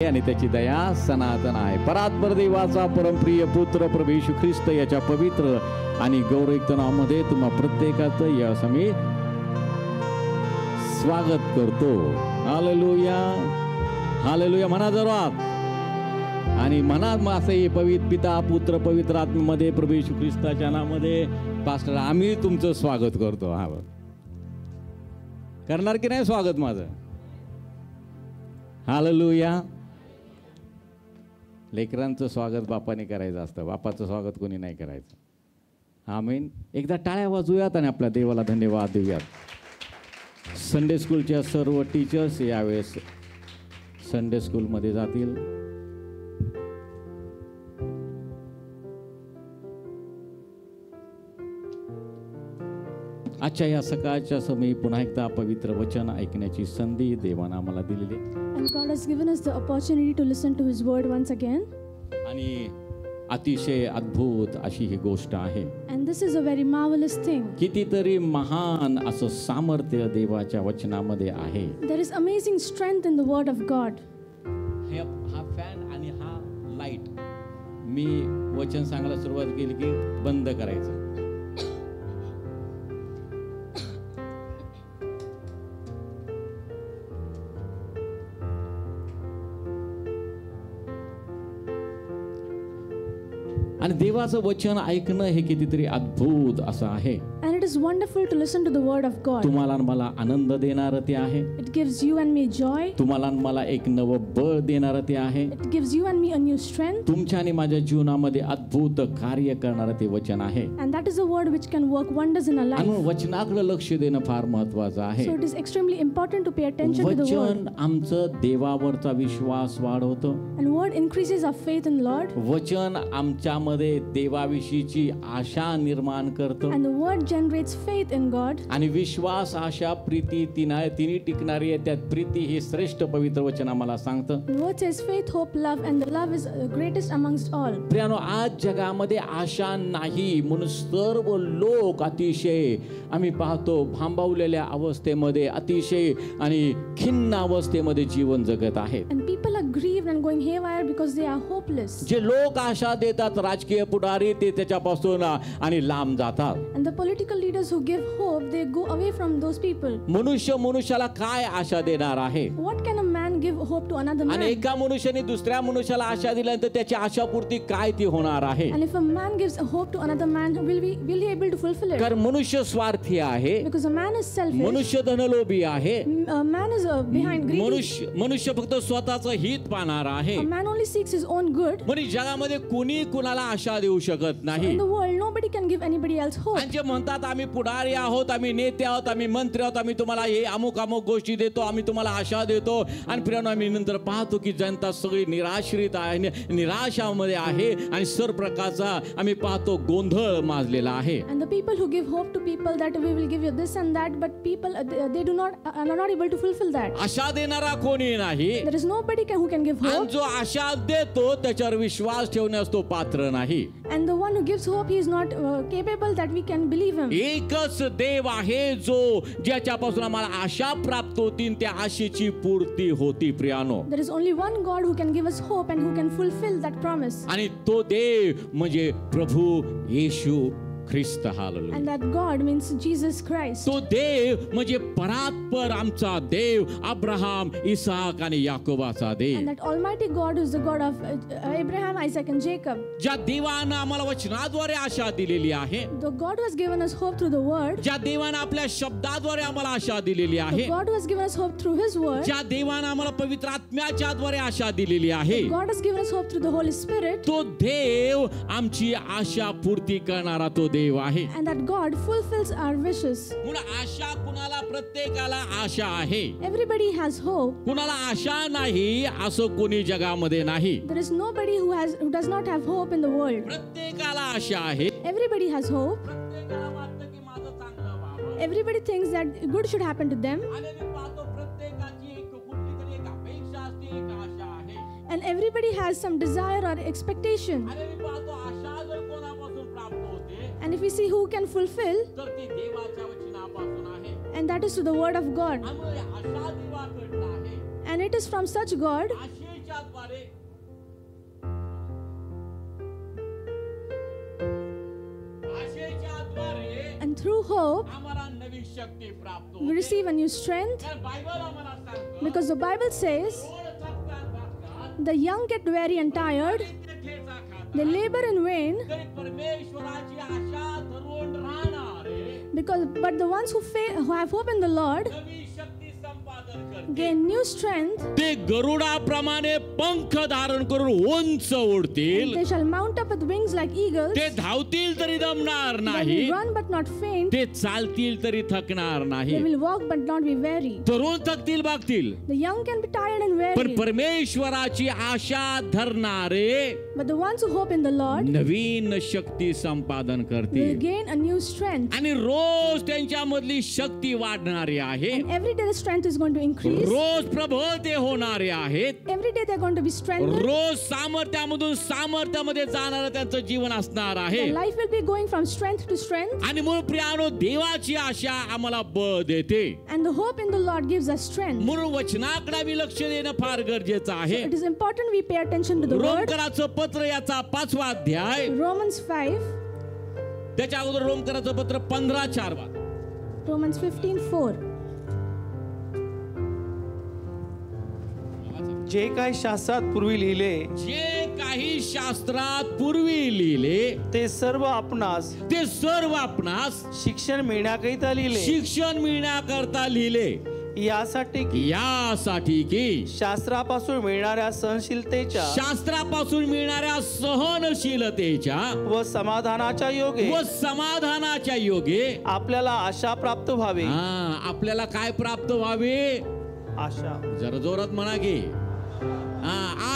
आणि त्याची दया सनातन आहे. परात्पर देवाचा परमप्रिय पुत्र प्रभू येशू ख्रिस्त याच्या पवित्र आणि गौरवयुक्त नावामध्ये तुम्हा प्रत्येकाचं यास आम्ही स्वागत करतो. हालेलुया हालेलुया म्हणा जोरात आणि म्हणा असं हे पवित्र पिता पुत्र पवित्र आत्म्यामध्ये प्रभू येशू ख्रिस्ताच्या नावामध्ये पास्टर आम्ही तुमचं स्वागत करतो. हा करणार की नाही स्वागत माझं? हालेलुया. लेकरांचं स्वागत बापाने करायचं असतं, बापाचं स्वागत कोणी नाही करायचं. आमीन. एकदा टाळ्या वाजूयात आणि आपल्या देवाला धन्यवाद देऊयात. संडे स्कूलच्या सर्व टीचर्स यावेळेस संडे स्कूलमध्ये जातील. आजच्या या सकाळच्या समयी पुन्हा एकदा पवित्र वचन ऐकण्याची संधी देवाने आम्हाला दिलेली आहे. And God has given us the opportunity to listen to His word once again. आणि अतिशय अद्भुत अशी ही गोष्ट आहे. And this is a very marvelous thing. कितीतरी महान असं सामर्थ्य देवाच्या वचनामध्ये आहे. There is amazing strength in the word of God. हा फॅन आणि हा लाईट मी वचन सांगायला सुरुवात केली की बंद करायचं. आणि देवाचं वचन ऐकणं हे कितीतरी अद्भुत असं आहे. And it is wonderful to listen to the word of God. तुम्हाला मला आनंद देणारं ते आहे. It gives you and me joy. तुम्हाला मला एक नवं बळ देणारं ते आहे. It gives you and me a new strength. तुमच्या आणि माझ्या जीवनामध्ये अद्भुत कार्य करणारं ते वचन आहे. And that is a word which can work wonders in our life. आणि वचनाकडे लक्ष देणं फार महत्त्वाचं आहे. So it is extremely important to pay attention to the word. वचन आमचं देवावरचा विश्वास वाढवतं. And word increases our faith in Lord. वचन आमच्यामध्ये देवाविषयीची आशा निर्माण करतं. And the word generates faith in God. आणि विश्वास आशा प्रीती तिन्ही टिकणारी आहे. त्यात प्रीती हे श्रेष्ठ पवित्र वचन आम्हाला सांगतं. The word says faith, hope, love, and the love is greatest amongst all. प्रियानो, आज जगामध्ये आशा नाही म्हणून सर्व लोक अतिशय आम्ही पाहतो भांबावलेल्या अवस्थेमध्ये अतिशय आणि खिन्न अवस्थेमध्ये जीवन जगत आहेत. And people are grieved and going haywire because they are hopeless. जे लोक आशा देतात राजकीय पुढारी ते त्याच्यापासून आणि लांब जातात. And the political leaders who give hope, they go away from those people. मनुष्याला काय आशा देणार आहे? What can a man give hope to another man? आणि एका मनुष्याने दुसऱ्या मनुष्याला आशा दिल्यानंतर त्याची आशापूर्ती काय ती होणार आहे? And if a man gives a hope to another man, will he able to fulfill it? कारण मनुष्य स्वार्थी आहे. Because a man is selfish. मनुष्य धनलोभी आहे. A man is behind greedy. मनुष्य फक्त स्वतःचं हित पाहणार आहे. A man only seeks his own good. म्हणजे जगामध्ये कोणी कुणाला आशा देऊ शकत नाही. In the world, nobody can give anybody else hope. आणि जे म्हणतात आम्ही पुढारी आहोत, आम्ही नेते आहोत, आम्ही मंत्री आहोत, आम्ही तुम्हाला हे अमुक गोष्टी देतो, आम्ही तुम्हाला आशा देतो. आणि प्रियानो, आम्ही नंतर पाहतो की जनता सगळी निराश्रित आहे, निराशामध्ये आहे आणि सर्व प्रकारचा आम्ही पाहतो गोंधळ माजलेला आहे. And the people who give hope to people that we will give you this and that, but people they are not able to fulfill that. आशा देणारा कोणी नाही. There is nobody who can give आणि hope. जो आशा देतो त्याच्यावर विश्वास ठेवण्यास तो पात्र नाही. And the one who gives hope, he is not capable that we can believe him. एकच देव आहे जो ज्याच्यापासून आम्हाला आशा प्राप्त होती त्या आशेची पूर्ती होती. प्रियानो, There is only one God who can give us hope and who can fulfill that promise. आणि तो देव म्हणजे प्रभू येशू ख्रिस्त. Hallelujah. And that God means Jesus Christ. तो देव म्हणजे परात्पर आमचा देव, अब्राहम, इसाक आणि याकोबाचा देव. And that Almighty God is the God of Abraham, Isaac and Jacob. ज्या देवानं आम्हाला वचनाद्वारे आशा दिलेली आहे, The God who has given us hope through the word. ज्या देवानं आपल्या शब्दाद्वारे आम्हाला आशा दिलेली आहे, The God who has given us hope through His word. ज्या देवानं आम्हाला पवित्र आत्म्याच्या द्वारे आशा दिलेली आहे, God has given us hope through the Holy Spirit. तो देव आमची आशा पूर्ती करणारा तो देव आहे. And that God fulfills our wishes. म्हणून आशा कुणाला प्रत्येकाला आशा आहे. Everybody has hope. कुणाला आशा नाही असं कोणी जगामध्ये नाही. There is nobody who does not have hope in the world. प्रत्येकाला आशा आहे. Everybody has hope. प्रत्येकाला वाटतं की माझं चांगलं व्हावं. Everybody thinks that good should happen to them. आणि मी पाहतो प्रत्येकाची एक कुठलीतरी एक अपेक्षा असते, एक आशा आहे. And everybody has some desire or expectation. आणि मी पाहतो आशा जर कोणापासून प्राप्त होते, And if we see who can fulfill, तर ती देवाच्या वचनापासून आहे. and that is to the word of God. त्यामुळे आशा देवाकडनं आहे. And it is from such God आशेच्या आशेच्याद्वारे And through hope, आम्हाला नवी शक्ती प्राप्त we होते. receive a new strength. तर बायबल आम्हाला सांगतं, Because the Bible says, थोडं थकतात, भागतात, the young get weary and tired, ते ठेचा खातात. they labor in vain, तरी परमेश्वराची आशा धरून राहणारे but the ones who have hope in the Lord नवी शक्ती संपादन करते. gain new strength. ते गरुडाप्रमाणे पंख धारण करून उंच उडतील. They shall mount up with wings like eagles. ते धावतील तरी दमणार They नाही. will run but not faint. ते चालतील तरी थकणार They नाही. will walk but not be weary. तरुण थकतील भागतील, The young can be tired and पण weary, परमेश्वराची आशा धरणारे but the ones who hope in the Lord नवीन शक्ती संपादन will करतील. gain a new strength. आणि रोज त्यांच्यामधली शक्ती वाढणारी आहे. And every day the strength is going to increase. रोज प्रबळ होणारे आहेत. Every day they're going to be strengthened. रोज सामर्थ्यामधून सामर्थ्यामध्ये जाणारं त्यांचं जीवन असणार आहे. Their life will be going from strength to strength. आणि म्हणून प्रियानो, देवाची आशा आम्हाला बळ देते. And the hope in the Lord gives us strength. म्हणून वचनाकडे मी लक्ष देणं फार गरजेचं आहे. It is important we pay attention to the word. रोमकराचं पत्र याचा 5वा अध्याय, Romans 5, त्याच्या अगोदर रोमकराचं पत्र 15:4 Romans 15:4. जे काही शास्त्रात पूर्वी लिहिले जे काही शास्त्रात पूर्वी लिहिले ते सर्व आपणास ते सर्व आपणास शिक्षण मिळण्याकरिता लिहिले, शिक्षण मिळण्याकरता लिहिले, यासाठी की यासाठी की शास्त्रापासून मिळणाऱ्या सहनशीलतेच्या शास्त्रापासून मिळणाऱ्या सहनशीलतेच्या व समाधानाच्या योगे व समाधानाच्या योगे आपल्याला आशा प्राप्त व्हावी. आपल्याला काय प्राप्त व्हावे? आशा जरा जोरात म्हणा की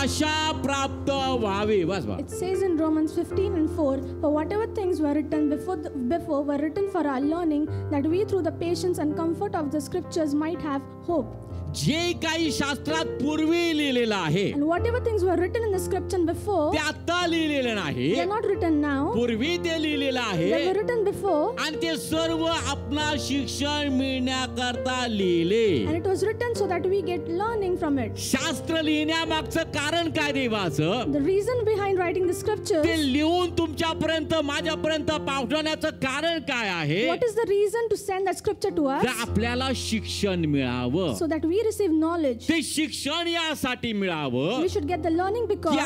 आशा प्राप्त व्हावी. बस बस. It says in Romans 15:4, for whatever things were written before were written for our learning, that we through the patience and comfort of the scriptures might have hope. जे काही शास्त्रात पूर्वी लिहिलेलं आहे And whatever things were written in the scripture before, ते आता लिहिलेलं नाही, they are not written now. पूर्वी ते लिहिलेलं They were आहे. written before, आणि ते सर्व आपला शिक्षण मिळण्याकरता लिहिले. and it was written so that we get learning from it. शास्त्र लिहिण्यामागचं कारण काय देवाचं? The reason behind writing the ते scriptures, लिहून तुमच्यापर्यंत माझ्यापर्यंत पाठवण्याचं कारण काय आहे? what is the reason to send that scripture to तर us? आपल्याला शिक्षण मिळावं. So that we receive knowledge. ते शिक्षण यासाठी मिळावं We should get the learning की because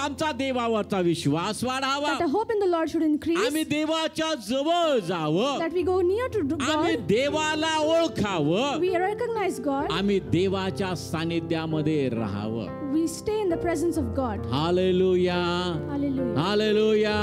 आमचा देवावरचा विश्वास वाढावा, that the hope in the Lord should increase, आम्ही देवाच्या जवळ जावं, that we go near to आम्ही God, देवाला ओळखावं, we recognize God, आम्ही देवाच्या सानिध्यामध्ये राहावं. we stay in the presence of God. Hallelujah, Hallelujah. Hallelujah.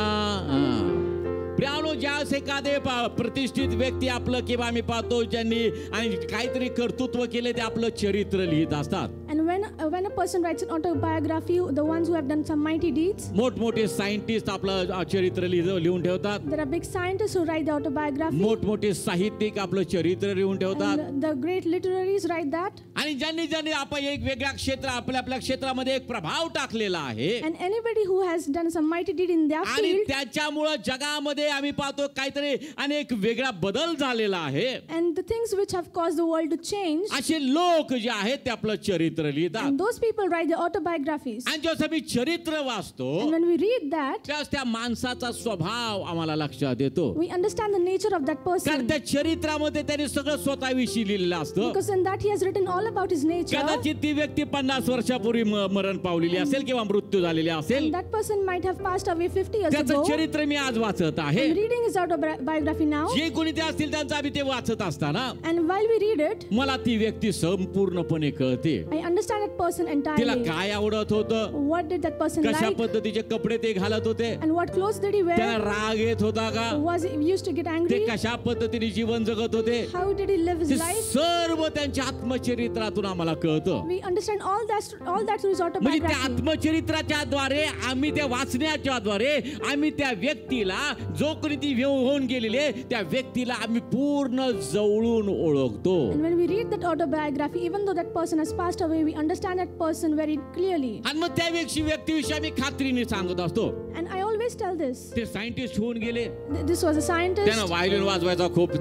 प्रियानो, ज्यावेळेस एखादे प्रतिष्ठित व्यक्ती आपलं किंवा आम्ही पाहतो ज्यांनी आणि काहीतरी कर्तृत्व केले ते आपलं चरित्र लिहित असतात. And when a person writes an autobiography, the ones who have done some mighty deeds, मोठमोठे सायंटिस्ट आपलं चरित्र लिहून ठेवतात. there are big scientists who write the autobiography, मोठमोठे साहित्यिक आपलं चरित्र लिहून ठेवतात. and the great literaries write that. आणि ज्यांनी आपण एक वेगळ्या क्षेत्र आपल्या क्षेत्रामध्ये एक प्रभाव टाकलेला आहे And anybody who has done some mighty deed in their आणि field, त्याच्यामुळं जगामध्ये आम्ही पाहतो काहीतरी अनेक वेगळा बदल झालेला आहे. and the things which have caused the world to change, असे लोक जे आहेत ते आपलं चरित्र लिहितात. and those people write the autobiographies. आणि जेव्हा मी चरित्र वाचतो And when we read that, त्यावेळेस त्या माणसाचा स्वभाव आम्हाला लक्षात येतो. we understand the nature of that कारण person. त्या चरित्रामध्ये त्याने सगळं स्वतःविषयी लिहिलेलं असतं. Because in that he has written all about his nature. कदाचित ती व्यक्ती 50 वर्षापूर्वी मरण पावलेली असेल किंवा मृत्यू झालेली असेल. And that person might have passed away 50 years त्याचं ago. चरित्र मी आज वाचत आहे. I'm reading his autobiography now. जे कोणी ते असतील त्यांचं आम्ही ते वाचत असताना And while we read it, मला ती व्यक्ती संपूर्णपणे कळते. I understand that person तिला entirely. काय आवडत होतं, What did that person कशा like? पद्धतीचे कपडे ते घालत होते, And what clothes did he त्याला wear? राग येत होता का, Was he used to get ते angry? कशा पद्धतीने जीवन जगत होते, How did he live ते his life? सर्व त्यांच्या आत्मचरित्रातून आम्हाला कळतं. We understand all that through his म्हणजे त्या autobiography. आत्मचरित्राच्या द्वारे आम्ही त्या वाचण्याच्या द्वारे आम्ही त्या व्यक्तीला जो कोणी ती होऊन गेलेली आहे त्या व्यक्तीला आम्ही पूर्ण जवळून ओळखतो. And when we read that autobiography, even though that person has passed away, we understand that person very clearly. आणि मग त्या व्यक्तीविषयी आम्ही खात्रीने सांगत असतो. And I always tell this. ते सायंटिस्ट होऊन गेले, This was a scientist, त्यांना व्हायोलिन वाजवायचा खूप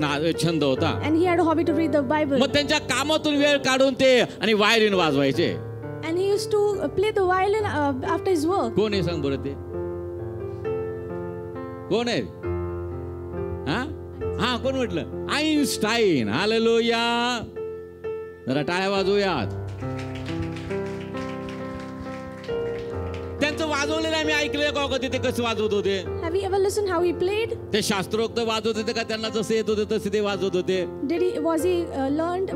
छंद होता. and he had a hobby to read the Bible. मग त्यांच्या कामातून वेळ काढून ते आणि व्हायोलिन वाजवायचे. And he used used to play the violin after his work. कोण आहे सांग बरं ते? कोण आहे? हा कोण म्हटलं? आईन्स्टाईन. हालेलुया. जरा टाळ्या वाजवूयात. त्यांचं वाजवलेलं आम्ही ऐकलंय का कधी? ते कसं वाजवत होते? Have you ever listened how he played? ते शास्त्रोक्त वाजवत होते का त्यांना जसं येत होते तसे ते वाजवत होते? Was he learned?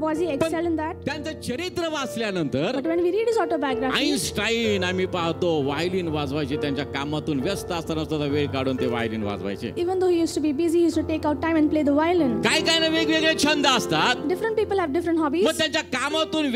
Was he excel in that? त्यांचं चरित्र वाचल्यानंतर But when we read his autobiography, Einstein आम्ही पाहतो व्हायोलिन वाजवायचे. त्यांच्या कामातून व्यस्त असताना सुद्धा वेळ काढून ते व्हायोलिन वाजवायचे. even though he used to be busy, he used to take out time and play the violin. काय काय ना वेगवेगळे छंद असतात. Different people have different hobbies. मग त्यांच्या कामातून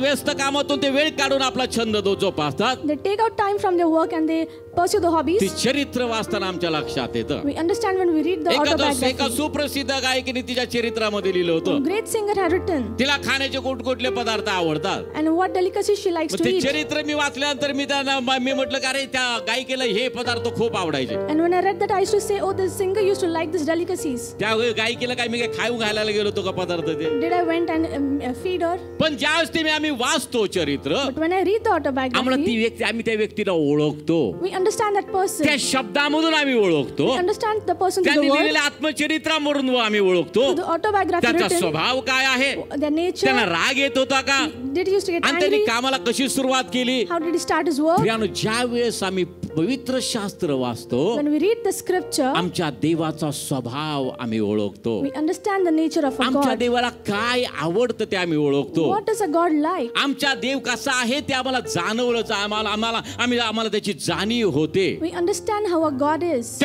व्यस्त कामातून ते वेळ काढून आपला छंद जोपासतात. They take out time from their work and they pursue the ती hobbies. चरित्र वाचताना आमच्या लक्षात येतं. We understand when we read the एका autobiography. सुप्रसिद्ध गायकीने तिच्या चरित्रामध्ये लिहिलं होतं. A great singer had written, तिला खाण्याचे कुठले पदार्थ आवडतात. and what delicacies she likes मग to ते eat. चरित्र मी वाचल्यानंतर मी म्हटलं का अरे त्या गायकीला हे पदार्थ खूप आवडायचे. And when I read that, I used to say, oh, this singer used to like these delicacies. त्या गायकीला काय मी काय खाऊ घालायला गेलो होतो का पदार्थ ते? Did I went and feed her? पण ज्यावेळेस ते आम्ही वाचतो चरित्र, But when I read the आम्हाला ती autobiography, व्यक्ती आम्ही त्या व्यक्तीला ओळखतो. we understand that person. त्या शब्दामधून आम्ही ओळखतो. We understand the person through त्यांनी the word, लिहिलेल्या आत्मचरित्रामधून आम्ही ओळखतो. through the autobiography त्याचा written, स्वभाव काय आहे, their nature. त्यांना राग येत होता का, Did he used to get आणि त्यांनी angry? कामाला कशी सुरुवात केली. How did he start his work? प्रियानो, ज्या वेळेस आम्ही पवित्र शास्त्र वाचतो, When we read the scripture, आमच्या देवाचा स्वभाव आम्ही ओळखतो. we understand the nature of a आमच्या God. देवाला काय आवडतं ते आम्ही ओळखतो. What does a God like? आमचा देव कसा आहे ते आम्हाला जाणवलंच. आम्हाला त्याची जाणीव होते. We understand how a God is.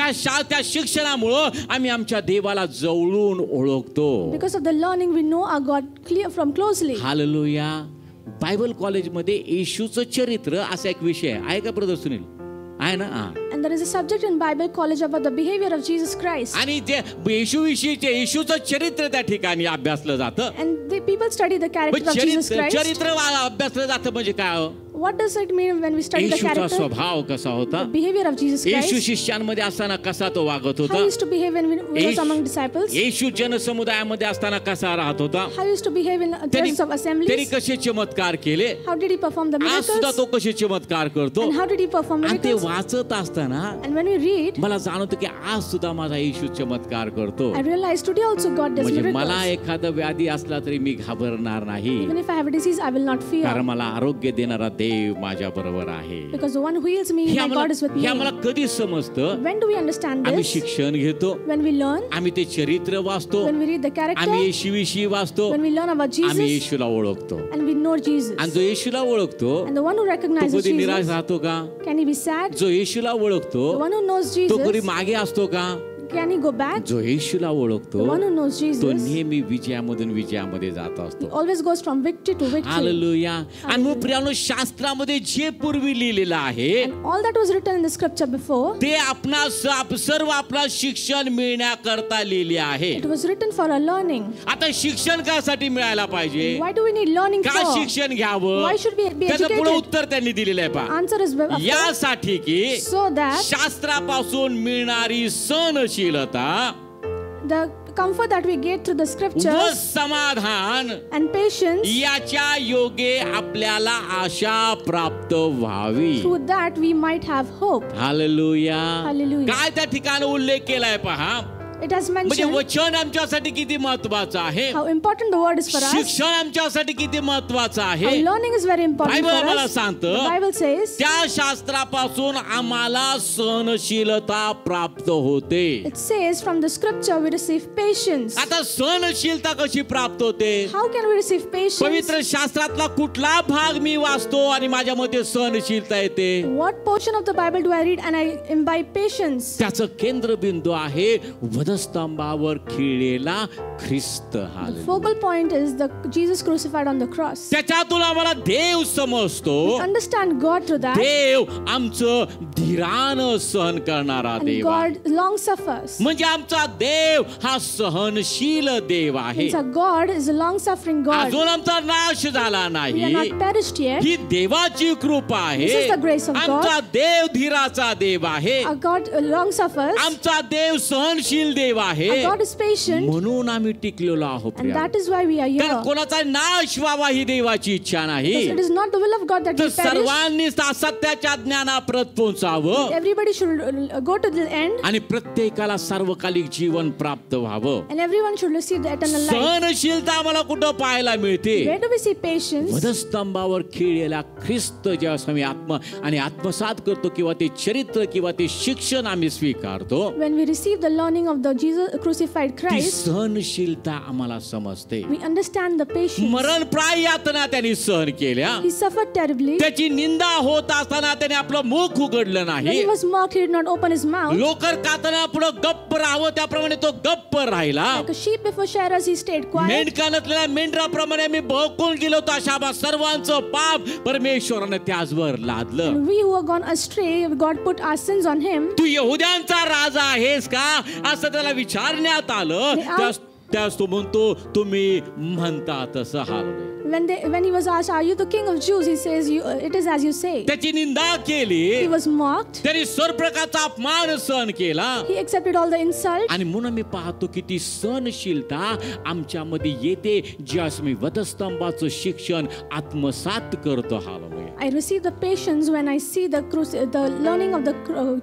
त्या शिक्षणामुळं आम्ही आमच्या देवाला जवळून ओळखतो. Because of the learning, we know our God from closely. Hallelujah. Bible कॉलेजमध्ये येशूचं चरित्र असा एक विषय आहे का ब्रदर सुनील? आहे ना? And there is a subject in Bible college about the behavior of Jesus Christ. आणि ते येशूचं चरित्र त्या ठिकाणी अभ्यासलं जातं. And the people study the character of Jesus Christ. चरित्र अभ्यासलं जातं म्हणजे काय? What does it mean when we study the येशूचा character? स्वभाव कसा होता? The behavior of Jesus Yeshu Christ. शिष्यांमध्ये असताना कसा तो वागत How होता? he used to behave when we was among disciples. येशू जनसमुदायामध्ये असताना कसा राहत होता? How he used to behave in the presence of त्यांनी assemblies. कसे चमत्कार केले? How did he perform the आज सुद्धा miracles? तो कसे चमत्कार करतो. And how did he perform आणि ते miracles? वाचत असताना And when we read, मला जाणवतं की आज सुद्धा माझा येशू चमत्कार करतो. I realize today also God does म्हणजे मला miracles. एखादा व्याधी असला तरी मी घाबरणार नाही, Even if I have a disease, I will not fear. कारण मला आरोग्य देणारा देव माझ्या बरोबर आहे. Because the one who heals me, my God is with हे me. आम्हाला कधी समजतं? When do we understand आम्ही this? शिक्षण घेतो, When we learn, आम्ही ते चरित्र वाचतो, when we read the आम्ही character, येशूविषयी वाचतो, when we learn about आम्ही Jesus, येशूला ओळखतो. and we know Jesus. आणि जो येशूला ओळखतो And the one who तो recognizes कधी निराश Jesus, राहतो का? can he be sad? जो येशूला ओळखतो The one who knows तो कधी Jesus, मागे असतो का? can he go back? जो येशूला The ओळखतो one who knows तो Jesus, नेहमी विजयामधून विजयामध्ये जात he असतो. always goes from victory to victory. Hallelujah. आणि मग प्रियानो, शास्त्रामध्ये जे पूर्वी लिहिलेलं आहे And all that was written in the scripture before, ते सर्व आपला शिक्षण मिळण्याकरता लिहिले आहे. it was written for our learning. आता शिक्षण कासाठी मिळायला पाहिजे? Why do we need learning का for? शिक्षण घ्यावं? Why should we be त्याचं पुढे educated? उत्तर त्यांनी दिलेलं आहे पहा. Answer is of course, यासाठी की so that शास्त्रापासून मिळणारी सहनशीलता the comfort that we get through the व scriptures समाधान and patience, याच्या योगे आपल्याला आशा प्राप्त व्हावी. through that we might have hope. Hallelujah. Hallelujah. काय त्या ठिकाणी उल्लेख केलाय पहा. It has म्हणजे mentioned वचन आमच्यासाठी किती महत्वाचं आहे, how important the word is for us. शिक्षण आमच्यासाठी किती महत्वाचं How आहे. learning is very important Bible for आम्हाला us. सांगतं, The Bible says, त्या शास्त्रापासून आम्हाला सहनशीलता प्राप्त होते. it says from the scripture we receive patience. आता सहनशीलता कशी प्राप्त होते? How can we receive patience? पवित्र शास्त्रातला कुठला भाग मी वाचतो आणि माझ्यामध्ये सहनशीलता येते? What portion of the Bible do I read and I imbibe patience? त्याचं केंद्रबिंदू आहे वधस्तंभावर खिळलेला ख्रिस्त. The focal point is the Jesus crucified on the cross. त्याच्यातून आम्हाला देव समजतो. Understand God through that, देव आमचं धीरानं सहन करणारा and देव आहे. God long suffers. म्हणजे आमचा देव हा सहनशील देव आहे. Means our God is a long suffering God. अजून आमचा नाश झाला We are नाही. not perished yet. ही देवाची कृपा आहे. This is the grace of God. आमचा देव धीराचा देव आहे. Our God long suffers. आमचा देव सहनशील देव आहे, Our God is patient, म्हणून आम्ही टिकलेलो आहोत and Priya. that is why we are तर here. कोणाचा नाश व्हावा ही देवाची इच्छा नाही. It is not the will of God that तर we perish. सर्वांनी सत्याच्या ज्ञानाप्रत पोहोचावं Everybody should go to the end, आणि प्रत्येकाला सार्वकालिक जीवन प्राप्त व्हावं. and everyone should receive the eternal life. सहनशीलता आम्हाला कुठं पाहायला मिळते? Where do we see patience? वधस्तंभावर खिळलेला ख्रिस्त ज्यावेळेस आम्ही आणि आत्मसात करतो किंवा ते चरित्र किंवा ते शिक्षण आम्ही स्वीकारतो, When we receive the learning of the Jesus crucified ती Christ, सहनशीलता आम्हाला समजते. we understand the patience. मरणप्राय यातना त्यांनी सहन केल्या. He suffered terribly. त्याची निंदा होत असताना त्याने आपलं मुख उघडलं When नाही. he was mocked, he did not open his mouth. लोकर कातना पुढं गप्प राहावं त्याप्रमाणे तो गप्प राहिला. Like a sheep before shearers, he stayed quiet. मेंढकानातल्या मेंढराप्रमाणे मी बळकून गेलो होतो, अशा सर्वांचं पाप परमेश्वराने त्याचवर लादलं. And we who are gone astray, God put our sins on him. तू यहुद्यांचा राजा आहेस का असं त्याला विचारण्यात आलं. त्यास तो म्हणतो तुम्ही म्हणता तसं हाल. When he was asked, "Are you the king of Jews?" he says, "It is as you say." त्याची निंदा केली. He was mocked. त्यांनी सर्व प्रकारचा अपमान सहन केला. He accepted all the insults. आणि म्हणून मी पाहतो की ती सहनशीलता आमच्यामध्ये येते ज्यास मी वधस्तंभाचं शिक्षण आत्मसात करतो. Hallelujah. I receive the patience when I see the learning of the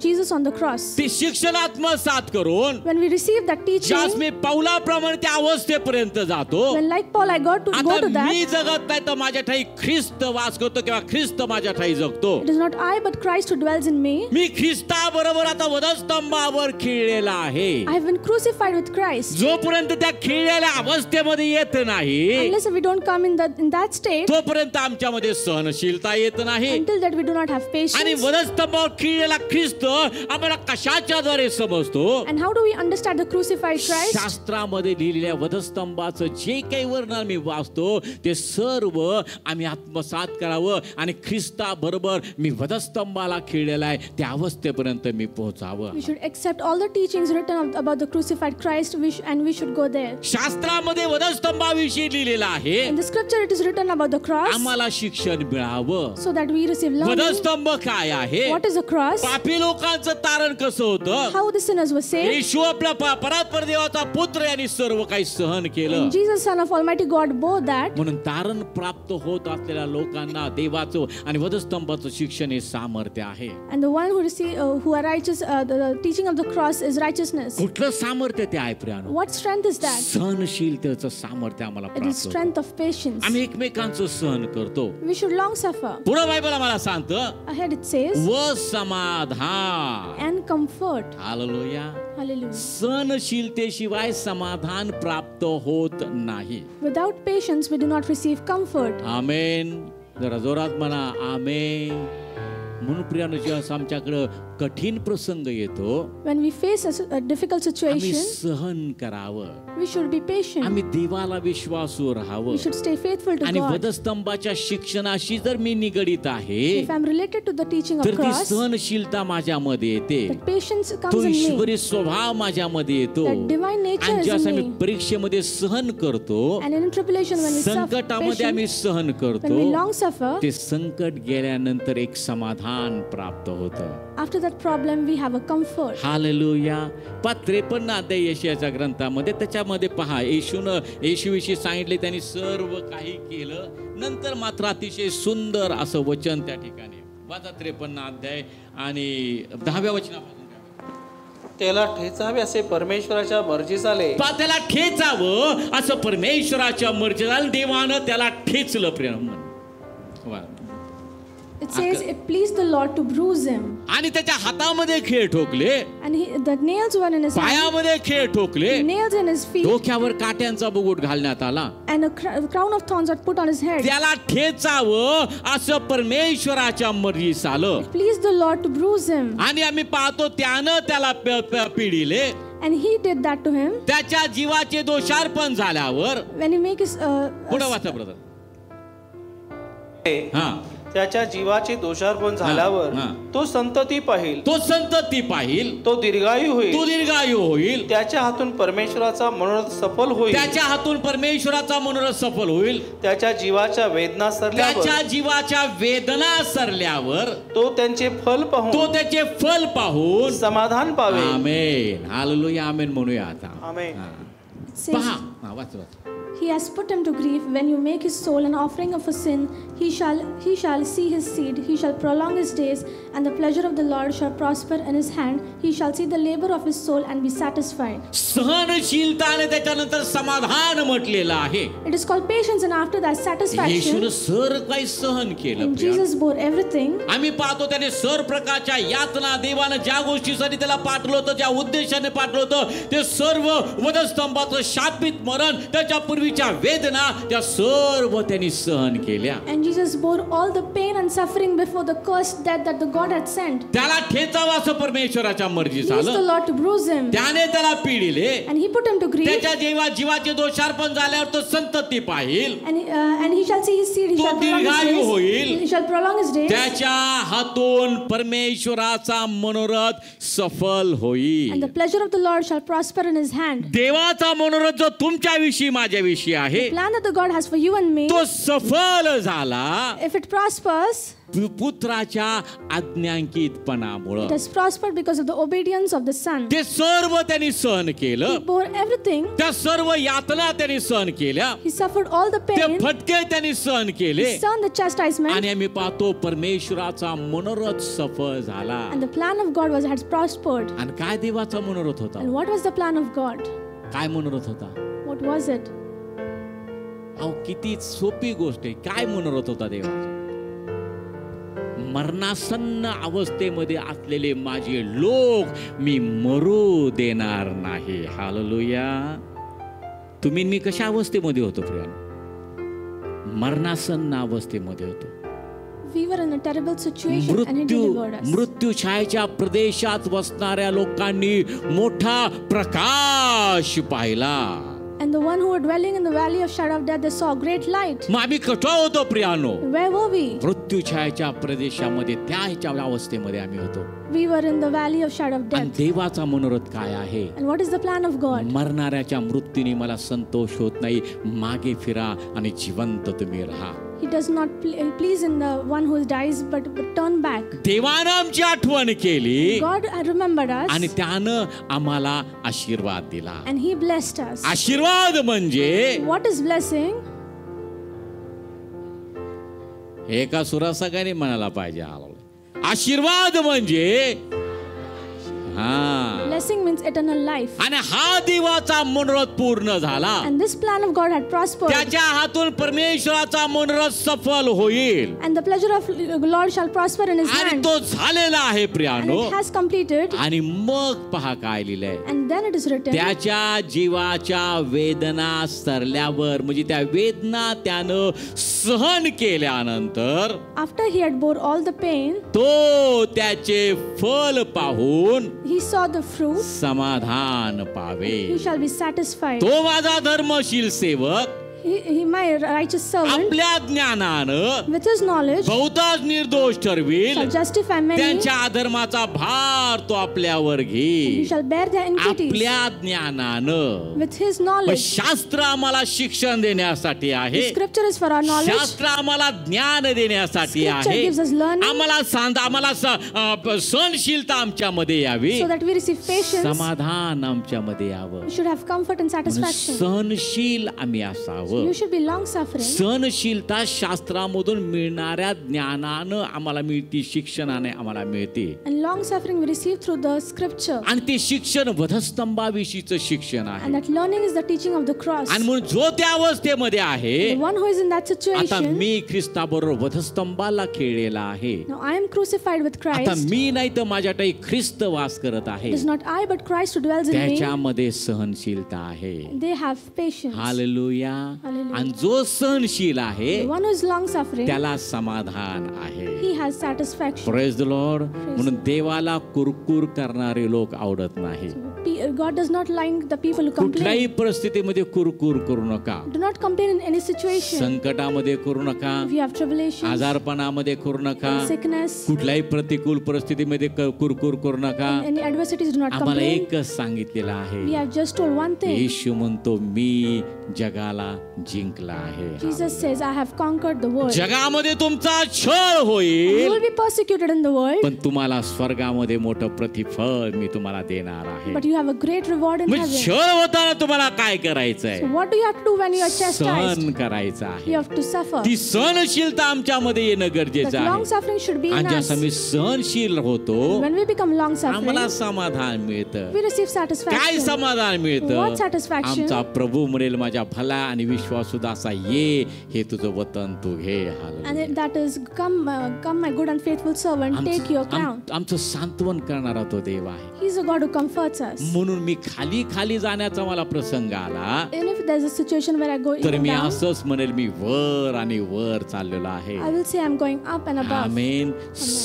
Jesus on the cross. ते शिक्षण आत्मसात करून When we receive that teaching, ज्यास मी पौलाप्रमाणे त्या अवस्थेपर्यंत जातो. when like Paul I go to आता that, मी जगत नाही तर माझ्या ठाई ख्रिस्त वास करतो किंवा ख्रिस्त माझ्या ठाई जगतो. it is not I but Christ who dwells in me. मी ख्रिस्ताबरोबर आता वधस्तंभावर खिळलेला आहे. I have been crucified with Christ. जोपर्यंत त्या खिळलेल्या अवस्थेमध्ये येत नाही, Unless we don't come in that state, तोपर्यंत आमच्यामध्ये सहनशीलता येत नाही. until that we do not have आणि patience. वधस्तंभावर खिळलेला ख्रिस्त आम्हाला कशाच्या द्वारे समजतो? And how do we understand the crucified Christ? शास्त्रामध्ये लिहिलेल्या वधस्तंभाचं जे काही वर्णन मी वाचतो ते सर्व आम्ही आत्मसात करावं आणि ख्रिस्ताबरोबर मी वधस्तंभाला खिळलेला आहे त्या अवस्थेपर्यंत मी पोहोचावं. We should accept all the teachings written about the crucified Christ, and we should go there. शास्त्रामध्ये वधस्तंभाविषयी लिहिलेलं आहे. In the scripture it is written about the cross, आम्हाला शिक्षण मिळावं. so that we receive learning. वधस्तंभ काय आहे? What is a cross? पापी लोकांचं तारण कसं होतं? How the sinners were saved? येशू आपला परात्पर देवाचा पुत्र यांनी सर्व काही सहन केलं. And Jesus, Son of Almighty God, bore that. म्हणून तारण प्राप्त होत असलेल्या लोकांना देवाचं आणि वधस्तंभाचं शिक्षण हे सामर्थ्य आहे. And the one who are righteous, the teaching of the cross is righteousness. कुठलं सामर्थ्य ते आहे प्रियानो? What strength is that? सहनशीलतेचं सामर्थ्य आम्हाला It is प्राप्त होतं. strength of patience. आम्ही एकमेकांचं सहन करतो. We should long suffer. पुढं बायबल आम्हाला सांगतं Ahead it says, व समाधान. and comfort. हालेलुया. Hallelujah. सहनशीलतेशिवाय समाधान प्राप्त होत नाही. Without patience, we do not receive comfort. आमेन. जरा जोरात म्हणा आमेन. म्हणून प्रियानो जेव्हा आमच्याकडे कठीण प्रसंग येतो, When we face a difficult आम्ही situation, सहन करावं. we should be patient. आम्ही देवाला विश्वासू राहावं. We should stay faithful to आणि God. वधस्तंभाच्या शिक्षणाशी जर मी निगडीत आहे If I'm related to the teaching of तर ती cross, सहनशीलता माझ्यामध्ये येते. that patience तो comes in me. ईश्वरी स्वभाव माझ्यामध्ये येतो. That divine nature आणि is ज्यास in आम्ही me. परीक्षेमध्ये सहन करतो, And in tribulation, when we suffer, संकटामध्ये आम्ही patience, सहन when we करतो, long suffer, ते संकट गेल्यानंतर एक समाधान प्राप्त होतं. after that problem, we have a comfort. Hallelujah. 53 अध्याय यशायाच्या ग्रंथामध्ये त्याच्यामध्ये पहा, येशूविषयी सांगितले त्यांनी सर्व काही केलं, नंतर मात्र अतिशय सुंदर असं वचन त्या ठिकाणी. वाचा 53 अध्याय आणि 10व्या वचनापासून. त्याला ठेचावे असे परमेश्वराच्या मर्जी झाले. त्याला ठेचावं असं परमेश्वराच्या मर्जी झालं. देवानं त्याला ठेचलं. प्रेम It says, it pleased the Lord to bruise him. आणि त्याच्या हातामध्ये खेळ ठोकले, And the nails were in his hand, पायामध्ये खेळ ठोकले, nails in his feet, डोक्यावर काट्यांचा मुकुट घालण्यात आला. and a crown of thorns were put on his head. त्याला ठेचावं असं परमेश्वराच्या मर्जीस आलं. It pleased the Lord to bruise him. आणि आम्ही पाहतो त्यानं त्याला पिडिले. And he did that to him. त्याच्या जीवाचे दोषार्पण झाल्यावर When he make his पुढे वाचा ब्रदर. हा त्याच्या जीवाचे दोषार्पण झाल्यावर हा. तो संतती पाहिल, तो संतती पाहिल, तो दीर्घायू होईल, तो दीर्घायू होईल, त्याच्या हातून परमेश्वराचा मनोरथ सफल होईल, त्याच्या हातून परमेश्वराचा मनोरथ सफल होईल, त्याच्या जीवाच्या वेदना सरल्यावर त्याच्या जीवाच्या वेदना सरल्यावर तो त्यांचे फल तो पाहून त्याचे फल पाहून समाधान पावे. आमेन. हालेलुया. आमेन म्हणूया आता. आमेन. हा. Says, पहा. हा, वाच वाच. He has put him to grief. When you make his soul an offering of a sin, he shall see his seed. He shall prolong his days, and the pleasure of the Lord shall prosper in his hand. He shall see the labor of his soul and be satisfied. सहनशीलता आणि त्याच्यानंतर समाधान म्हटलेलं आहे. It is called patience, and after that satisfaction. येशूने सर काही सहन केलं. And Priya. Jesus bore everything. आम्ही पाहतो त्याने सर प्रकारच्या यातना देवानं ज्या गोष्टीसाठी त्याला पाठवलं होतं, ज्या उद्देशाने पाठवलं होतं, ते सर्व वधस्तंभाचं शापित मरण, त्याच्या पूर्वीच्या वेदना, त्या सर्व त्यांनी सहन केल्या. And Jesus bore all the pain and suffering before the cursed death that the God had sent. त्याला ठेचावं असं परमेश्वराच्या मर्जी He used the झालं. Lord to bruise him. त्याने त्याला पिडिले. And he put him to grief. त्याच्या जीवाचे दोषार्पण झाल्यावर तो संतती पाहिल, And he shall see his seed. He तो shall prolong his दीर्घायू days. होईल. He shall prolong his days. त्याच्या हातून परमेश्वराचा मनोरथ सफल होईल. And the pleasure of the Lord shall prosper in his hand. देवाचा मनोरथ जो तुमच्याविषयी माझ्याविषयी आहे, The plan that the God has for you and me, तो सफल झाला if it prospers, पुत्राच्या आज्ञांकितपणामुळं. it has prospered because of the obedience of the Son. ते सर्व त्यांनी सहन He केलं. bore everything. त्या सर्व यातना त्यांनी सहन केल्या. He suffered all the ते pain. फटके त्यांनी सहन केले. He suffered the chastisement. आणि आम्ही पाहतो परमेश्वराचा मनोरथ सफल झाला. And the plan of God had prospered. आणि काय देवाचा मनोरथ होता? And what was the plan of God? काय मनोरथ होता? What was it? अहो किती सोपी गोष्ट आहे. काय मनोरथ होता देवाचा? मरणासन्न अवस्थेमध्ये असलेले माझे लोक मी मरू देणार नाही. हालेलुया. तुम्ही मी कशा अवस्थेमध्ये होतो प्रिया? मरणासन्न अवस्थेमध्ये होतो. We were in a terrible situation and He delivered us. मृत्यू छायेच्या प्रदेशात वसणाऱ्या लोकांनी मोठा प्रकाश पाहिला. And the one who were dwelling in the valley of shadow of death, they saw a great light. मग आम्ही कठोर होतो प्रियानो. Where were we? मृत्यू छायेच्या प्रदेशामध्ये त्या ह्याच्या अवस्थेमध्ये आम्ही होतो. We were in the valley of shadow of आणि death. देवाचा मनोरथ काय आहे? And what is the plan of God? मरणाऱ्याच्या मृत्यूने मला संतोष होत नाही. मागे फिरा आणि जिवंत तुम्ही राहा. He does not please in the one who dies, but turn back. देवानं आमची आठवण केली God had remembered आणि us त्यानं आम्हाला आशीर्वाद दिला. and He blessed us. आशीर्वाद म्हणजे What is blessing? एका सुरा सगळ्यांनी म्हणायला पाहिजे. आशीर्वाद म्हणजे हा. Blessing means eternal life. आणि हा देवाचा मनोरथ पूर्ण झाला. And this plan of God had prospered. त्याच्या हातून परमेश्वराचा मनोरथ सफल होईल. And the pleasure of the Lord shall prosper in His आणि hand. तो झालेला आहे And प्रियानो. it has completed. आणि मग पहा काय लिहिलंय. And then it is written. त्याच्या जीवाच्या वेदना सरल्यावर म्हणजे त्या वेदना त्यानं सहन केल्यानंतर After He had bore all the pain, तो त्याचे फल पाहून He saw the fruit. समाधान पावे. He shall be satisfied. तो माझा धर्मशील सेवक He my righteous servant, आपल्या ज्ञानानं with his knowledge, बहुतांश निर्दोष ठरविल. shall justify many. त्यांच्या अधर्माचा भार तो आपल्यावर He घे. shall bear their iniquities. आपल्या ज्ञानानं. With his knowledge. शास्त्र आम्हाला शिक्षण देण्यासाठी आहे. The scripture is for our knowledge. शास्त्र आम्हाला ज्ञान देण्यासाठी Scripture आहे. gives us learning. आम्हाला सहनशीलता आमच्यामध्ये यावी. So that we receive patience. समाधान आमच्यामध्ये यावं. We should have comfort and satisfaction. सहनशील आम्ही असावं. You should be long suffering. सहनशीलता शास्त्रामधून मिळणाऱ्या ज्ञानानं आम्हाला मिळते, शिक्षणाने आम्हाला मिळते. And long suffering we receive through the scripture. आणि ते शिक्षण वधस्तंभाविषयीचं शिक्षण आहे. And that learning is the teaching of the cross. आणि म्हणून जो त्या अवस्थेमध्ये आहे, The one who is in that आता situation. मी ख्रिस्ताबरोबर वधस्तंभाला खेळलेला आहे. Now I am crucified with आता Christ. मी नाही तर माझ्यासाठी ख्रिस्त वास करत आहे. It is not I but Christ who dwells in me. त्याच्यामध्ये सहनशीलता आहे. They have patience. Hallelujah. Hallelujah. आणि जो सहनशील आहे The one who is long suffering, त्याला समाधान आहे. he has satisfaction. Praise the Lord. म्हणून देवाला कुरकुर करणारे लोक आवडत नाही. God does not like the people who कुठल्याही complain. परिस्थितीमध्ये कुरकुर करू नका, Do not complain in any situation. संकटामध्ये करू नका, If you have tribulations, आजारपणामध्ये करू नका, sickness, कुठल्याही प्रतिकूल परिस्थितीमध्ये कुरकुर करू नका. any adversities, do not आम्हाला complain. एकच सांगितलेलं आहे, We have just told one thing. येशू म्हणतो मी जगाला जिंकला आहे. Jesus says, I have conquered the world. जगामध्ये तुमचा छळ You होईल, will be persecuted in the world, पण तुम्हाला स्वर्गामध्ये मोठं प्रतिफळ मी तुम्हाला देणार आहे. but you have a great reward in मग heaven. छळ होताना तुम्हाला काय करायचंय? So what do you have to do when you are chastised? सहन करायचं आहे. You have to suffer. ती सहनशीलता आमच्यामध्ये येणं That गरजेचं long आहे. suffering should be in आणि us. जसं मी सहनशील होतो, When we become long आम्हाला suffering, समाधान मिळतं. we receive काय satisfaction. समाधान What मिळतं? satisfaction? आमचा प्रभू म्हणेल माझ्या भला आणि विश्वासुद्धा असा ये, हे तुझं वतन तू घे. And hallelujah. that is, come my good and faithful servant, take your crown. आमचं सांत्वन करणारा तो देव आहे. He's a God who comforts us. म्हणून मी खाली खाली जाण्याचा मला प्रसंग आला, Even if there's a situation where I go तर even मी down, असंच म्हणेल मी वर आणि वर चाललेलो आहे. I will say I'm going up and above. आमेन.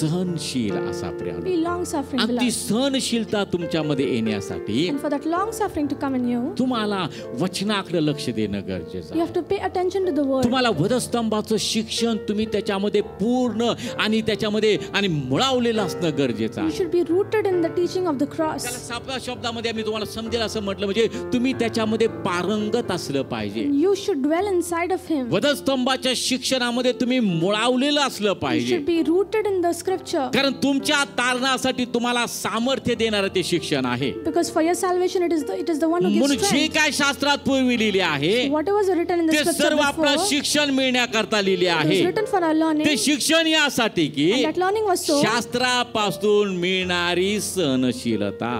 सहनशील असा प्रिय. Be long suffering, आणि ती beloved. सहनशीलता तुमच्यामध्ये येण्यासाठी And for that long suffering to come in you, तुम्हाला वचनाकडे लक्ष देणं गरजेचं you आहे. have to pay attention to the word. तुम्हाला वधस्तंभाचं शिक्षण तुम्ही त्याच्यामध्ये पूर्ण आणि त्याच्यामध्ये आणि मुळावलेलं असणं गरजेचं You आहे. should be rooted in the teaching of the cross. त्याला साप्या शब्दामध्ये मी तुम्हाला समजेल असं म्हटलं म्हणजे तुम्ही त्याच्यामध्ये पारंगत असलं पाहिजे. You should dwell inside of Him. वधस्तंभाच्या शिक्षणामध्ये तुम्ही मुळावलेलं असलं You पाहिजे, should be rooted in the scripture. कारण तुमच्या तारणासाठी तुम्हाला सामर्थ्य देणारं ते शिक्षण आहे. Because for your salvation, it is the one who म्हणून gives जे strength. काय शास्त्रात पूर्वी लिहिले आहे Whatever was written in the ते scripture सर्व आपलं before, शिक्षण मिळण्याकरता लिहिले it was आहे. written for our learning. ते शिक्षण यासाठी की And that learning was so, शास्त्रापासून मिळणारी सहनशीलता.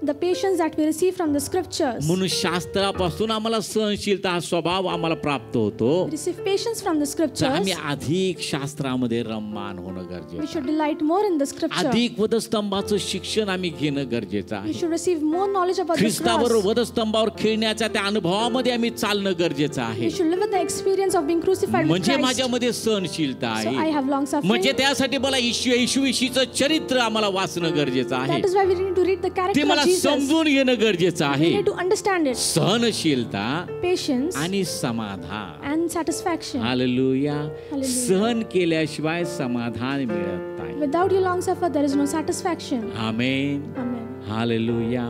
the patience that we receive from the scriptures. म्हणून शास्त्रापासून आम्हाला सहनशीलता हा स्वभाव आम्हाला प्राप्त होतो. We receive patience from the तर scriptures. आम्ही अधिक शास्त्रामध्ये रममान होणं We गरजेचं should आहे. delight more in the scripture. अधिक वधस्तंभाचं शिक्षण आम्ही घेणं गरजेचं We आहे. should receive more knowledge about the ख्रिस्तावर cross. वधस्तंभावर खेळण्याच्या त्या अनुभवामध्ये आम्ही चालणं गरजेचं आहे. We should live with the experience of being crucified with म्हणजे Christ. माझ्यामध्ये सहनशीलता So I आहे. have long म्हणजे suffering. त्यासाठी मला येशूविषयीचं चरित्र आम्हाला वाचणं गरजेचं आहे. That is why we need to read the ते character मला of Jesus. समजून घेणं गरजेचं We आहे. need to understand it. सहनशीलता Patience आणि समाधान. and satisfaction. हालेलुया. Hallelujah. सहन केल्याशिवाय समाधान मिळत नाही. Without you long suffer, there is no satisfaction. Amen. Amen. Hallelujah.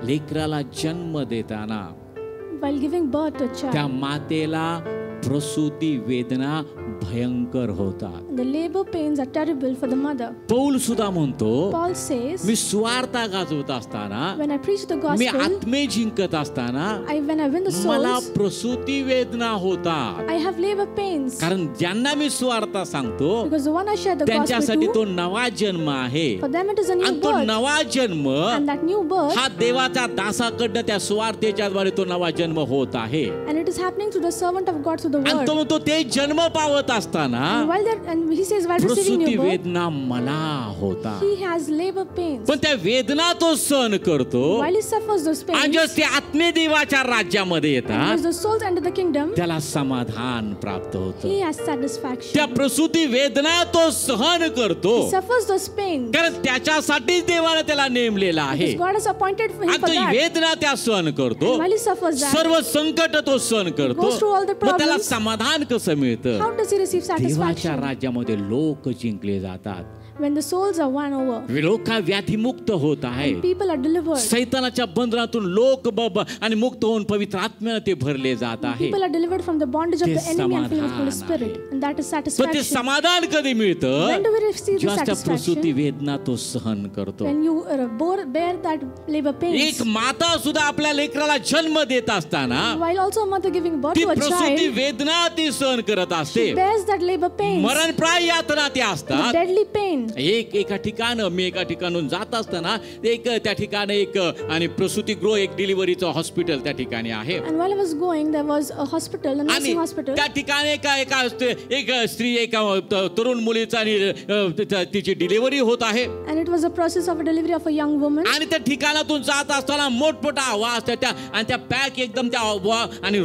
लेकराला जन्म देताना While giving birth to a त्या child, मातेला प्रसूती वेदना भयंकर होतात. the labor pains are terrible for the mother. Paul सुद्धा म्हणतो Paul says, मी स्वार्था गाजवत असताना, when I preach the me gospel, आत्मे जिंकत असताना when I win the मला souls, प्रसूती वेदना होतात. I have labor pains. कारण ज्यांना मी स्वार्था सांगतो Because the one I share the gospel त्यांच्यासाठी to, तो नवा जन्म आहे. for them it is a new आणि तो birth. नवा जन्म And that new birth, हा देवाच्या दासाकडनं त्या स्वार्थेच्या द्वारे तो नवा जन्म होत आहे. and it is happening through the servant of God, through the आणि word. तो म्हणतो ते जन्म पावत असताना And he says, while receiving प्रसूती new birth, वेदना मला होता. he has labor pains. पण त्या वेदना तो सहन करतो. While he suffers those आणि pains, जस ते आत्मे देवाच्या राज्यामध्ये and येतात as the souls enter the kingdom, त्याला समाधान प्राप्त होतं. he has satisfaction. त्या प्रसूती वेदना तो सहन करतो, He suffers those pains. कारण त्याच्यासाठीच देवाने त्याला नेमलेला आहे. Because God has appointed for him आणि for तो that. वेदना त्या सहन करतो. And while he suffers that, सर्व संकट तो सहन करतो. goes through all the मग त्याला problems. समाधान कसं मिळतं? how does he receive देवाच्या satisfaction? राज्यामध्ये लोक जिंकले जातात. When the souls are won over, लोक व्याधिमुक्त होत आहे. people are delivered. सैतानाच्या बंधनातून लोक आणि मुक्त होऊन पवित्र आत्म्याने ते भरले जात आहे. People are delivered from the bondage of ते the enemy and filled with Holy समाधान Spirit. आहे. And that is पण ते satisfaction. समाधान कधी When मिळतं? do we receive the जेव्हा त्या प्रसूती satisfaction? वेदना तो सहन करतो. When you bear that labor pains. एक माता सुद्धा आपल्या लेकराला जन्म देत असताना While also a mother giving birth ती to a प्रसूती child, वेदना ती सहन करत असते. she bears that labor pains. मरणप्राय यातना त्या The असतात. deadly pain. एका ठिकाण मी एका ठिकाणून जात असताना एक त्या ठिकाणी एक आणि प्रसूतीगृह एक डिलिव्हरीचं हॉस्पिटल त्या ठिकाणी आहे. And while I was going, there was a hospital, a आणि nursing hospital. त्या ठिकाणी एक स्त्री एका तरुण मुलीचा तिची डिलिव्हरी होत आहे. And it was a process of a delivery of a young woman. आणि त्या ठिकाणातून जात असताना मोठमोठा आवाज त्या पॅक एकदम त्या आणि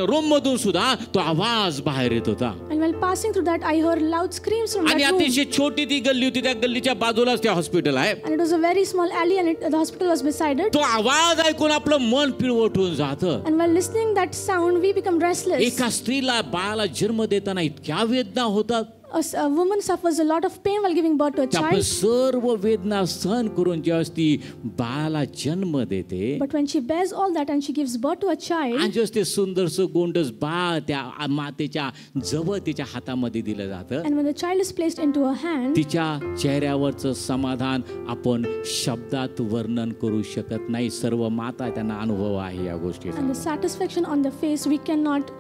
रूम मधून सुद्धा तो आवाज बाहेर येत होता. And while passing through that, I heard loud loud screams from आणि that room. अतिशय छोटी ती गल्ली होती, त्या गल्लीच्या बाजूलाच ते हॉस्पिटल आहे. And it was a very small alley and the hospital was beside it. तो आवाज ऐकून आपलं मन पिळवटून जातं. And while listening that sound, we become restless. एका स्त्रीला बाळाला जन्म देताना इतक्या वेदना होतात. A woman suffers a lot of pain while giving birth to a आपण child. सर्व वेदना सहन करून जेव्हा ती बाळाला जन्म देते But when she bears all that and she gives birth to a आणि child, जेव्हा ते सुंदरसं गोंडस बाळ त्या मातेच्या जवळ तिच्या हातामध्ये दिलं जातं, and when the child is placed into her hand, तिच्या चेहऱ्यावरचं समाधान आपण शब्दात वर्णन करू शकत नाही. सर्व माता त्यांना अनुभव आहे या गोष्टीचा. and the satisfaction on the face, we cannot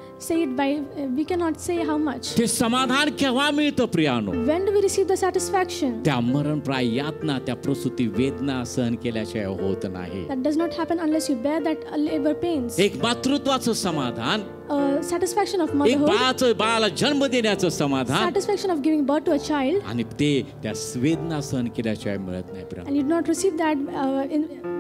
say how much. ते समाधान केव्हा मिळतं प्रियानो? When do we receive the satisfaction? त्या मरणप्राय यातना, त्या प्रसूती वेदना सहन केल्याशिवाय होत नाही. That does not happen unless you bear that labor pains. एक मातृत्वाचं समाधान, Satisfaction of एक motherhood, बाळाला जन्म देण्याचं समाधान, satisfaction of giving birth to a child, आणि ते त्या वेदना सहन केल्याशिवाय मिळत नाही प्रियानो. and you do not receive that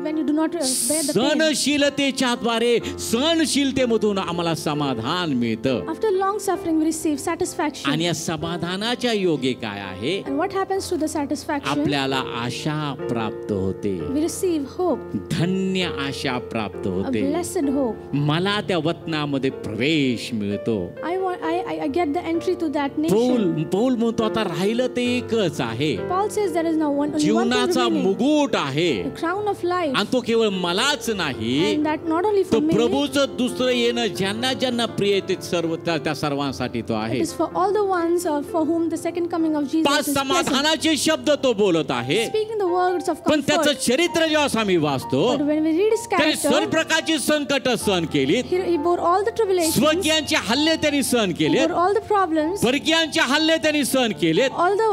when you do not bear the pain. सहनशीलतेच्या द्वारे, सहनशीलतेमधून आम्हाला समाधान मिळतं. After long suffering, we receive satisfaction. आणि या समाधानाच्या योगे काय आहे? And what happens to the satisfaction? आपल्याला आशा प्राप्त होते. We receive hope, धन्य आशा प्राप्त a होते. blessed hope. मला त्या वतनामध्ये प्रवेश मिळतो. I get the entry to that nation. Paul म्हणतो आता राहिलं ते एकच आहे. Paul says there is only one thing जीवनाचा remaining. मुकुट आहे. The crown of life. आणि तो केवळ मलाच नाही, And that not only तो for me, प्रभूचं दुसरं येणं ज्यांना ज्यांना प्रिय ते सर्व त्या सर्वांसाठी तो it आहे. is for all the ones for whom the second coming of Jesus पाच is present. समाधानाचे शब्द तो बोलत आहे. Speaking the words of पण त्याचं comfort. चरित्र जेव्हा आम्ही वाचतो, But when we read his त्याने सर्व character, प्रकारची संकट सहन केली. he bore all the tribulations, स्वकीयांचे हल्ले त्यांनी सहन he केले. bore all the problems, परकीयांचे हल्ले त्यांनी सहन केलेत. all the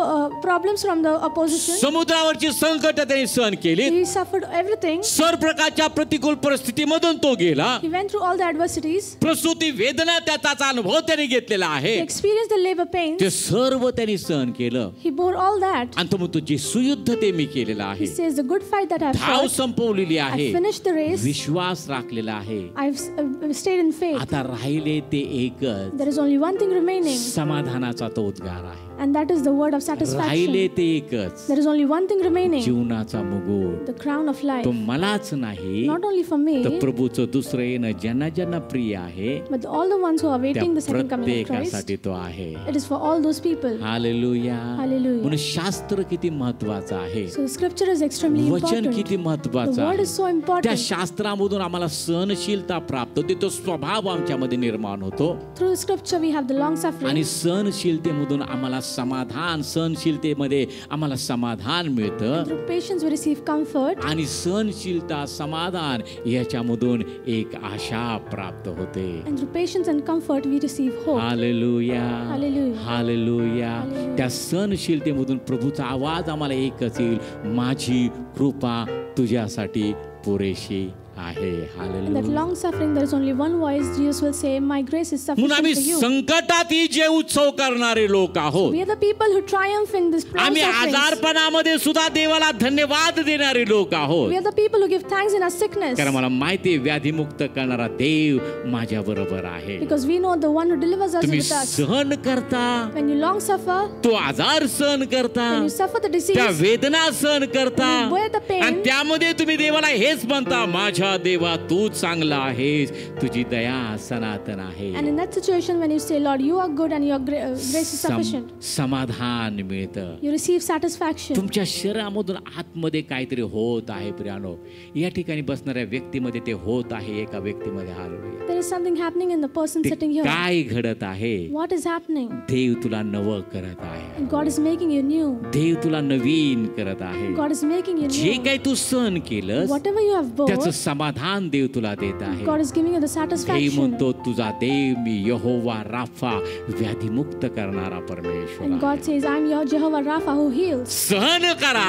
problems from the opposition. समुद्रावरची संकट त्यांनी सहन केली. He suffered everything. सर्व प्रकारच्या प्रतिकूल परिस्थितीमधून तो गेला. He went through all the adversities. प्रसूती वेदना त्याचा अनुभव त्याने घेतलेला आहे. He experienced the labor pains. ते सर्व त्यांनी सहन केलं. He bore all that. आणि तो म्हणतो जे सुयुद्ध ते मी केलेलं He आहे, says, the good fight that I have धाव fought, संपवलेली I आहे, finished the race, विश्वास राखलेला आहे. I've stayed in faith. आता राहिले ते एकच, There is only one thing remaining, समाधानाचा तो उद्गार आहे. and that is the word of राहिले satisfaction. ते एकच, There is only one thing remaining, जीवनाचा मुकुट. the crown of life. तो मलाच नाही, Not only for me, तर प्रभूचं दुसरं येणं ज्यांना ज्यांना प्रिय आहे but all the ones who are त्या waiting the second coming of Christ. प्रत्येकासाठी तो आहे. It is for all those people. Hallelujah. Hallelujah. म्हणून शास्त्र किती महत्वाचं आहे, So scripture is extremely वचन important. किती The महत्वाचं word आहे. is so त्या important. शास्त्रामधून आम्हाला सहनशीलता प्राप्त होते, तो स्वभाव आमच्यामध्ये निर्माण होतो. Through scripture we have the long suffering. आणि सहनशीलतेमधून आम्हाला समाधान, सहनशीलतेमध्ये आम्हाला समाधान मिळतं. Through patience we receive comfort. आणि सहनशीलता, समाधान याच्यामधून एक आशा प्राप्त होते. And through patience and comfort we receive hope. Hallelujah, Hallelujah. Hallelujah. Hallelujah. त्या सहनशीलतेमधून प्रभूचा आवाज आम्हाला एकच येईल, माझी कृपा तुझ्यासाठी पुरेशी आहे. In that hallelujah. long suffering, there is only one voice. Jesus will say, "My grace is म्हणून sufficient आम्ही for you." संकटातही जे उत्सव करणारे लोक आहोत. We are the people who triumph in this long आम्ही sufferings. आजारपणामध्ये सुद्धा देवाला धन्यवाद देणारे लोक आहोत. We are the people who give thanks in our sickness. कारण मला माहिती आहे व्याधीमुक्त करणारा देव माझ्या बरोबर आहे. Because we know the one who delivers us तुम्ही with us. सहन करता, When you long suffer, तो आजार सहन करता, when you suffer the disease, त्या वेदना सहन करता, you bear the pain. आणि त्यामध्ये तुम्ही देवाला हेच म्हणता, माझ्या देवा तू चांगला आहेस, तुझी दया सनातन आहे. and in that situation, when you say, "Lord, you are good and your grace is sufficient," समाधान मिळतं. you receive satisfaction. तुमच्या शरीरामधून आतमध्ये काहीतरी होत आहे प्रियानो. या ठिकाणी बसणाऱ्या व्यक्तीमध्ये ते होत आहे, एका व्यक्तीमध्ये. Hallelujah. There is something happening in the person ते sitting here. काय घडत आहे? What is happening? देव तुला नवं करत आहे. And God is making you new. देव तुला नवीन करत आहे. God is making you जे new. काही तू सहन केलंस Whatever you have त्याचं bore, समाधान देव तुला देत आहे. God is giving you the Dev satisfaction. म्हणतो तुझा देव मी यहोवा राफा, व्याधीमुक्त करणारा परमेश्वर And आहे. God says, "I'm your Jehovah Rapha who heals." सहन करा,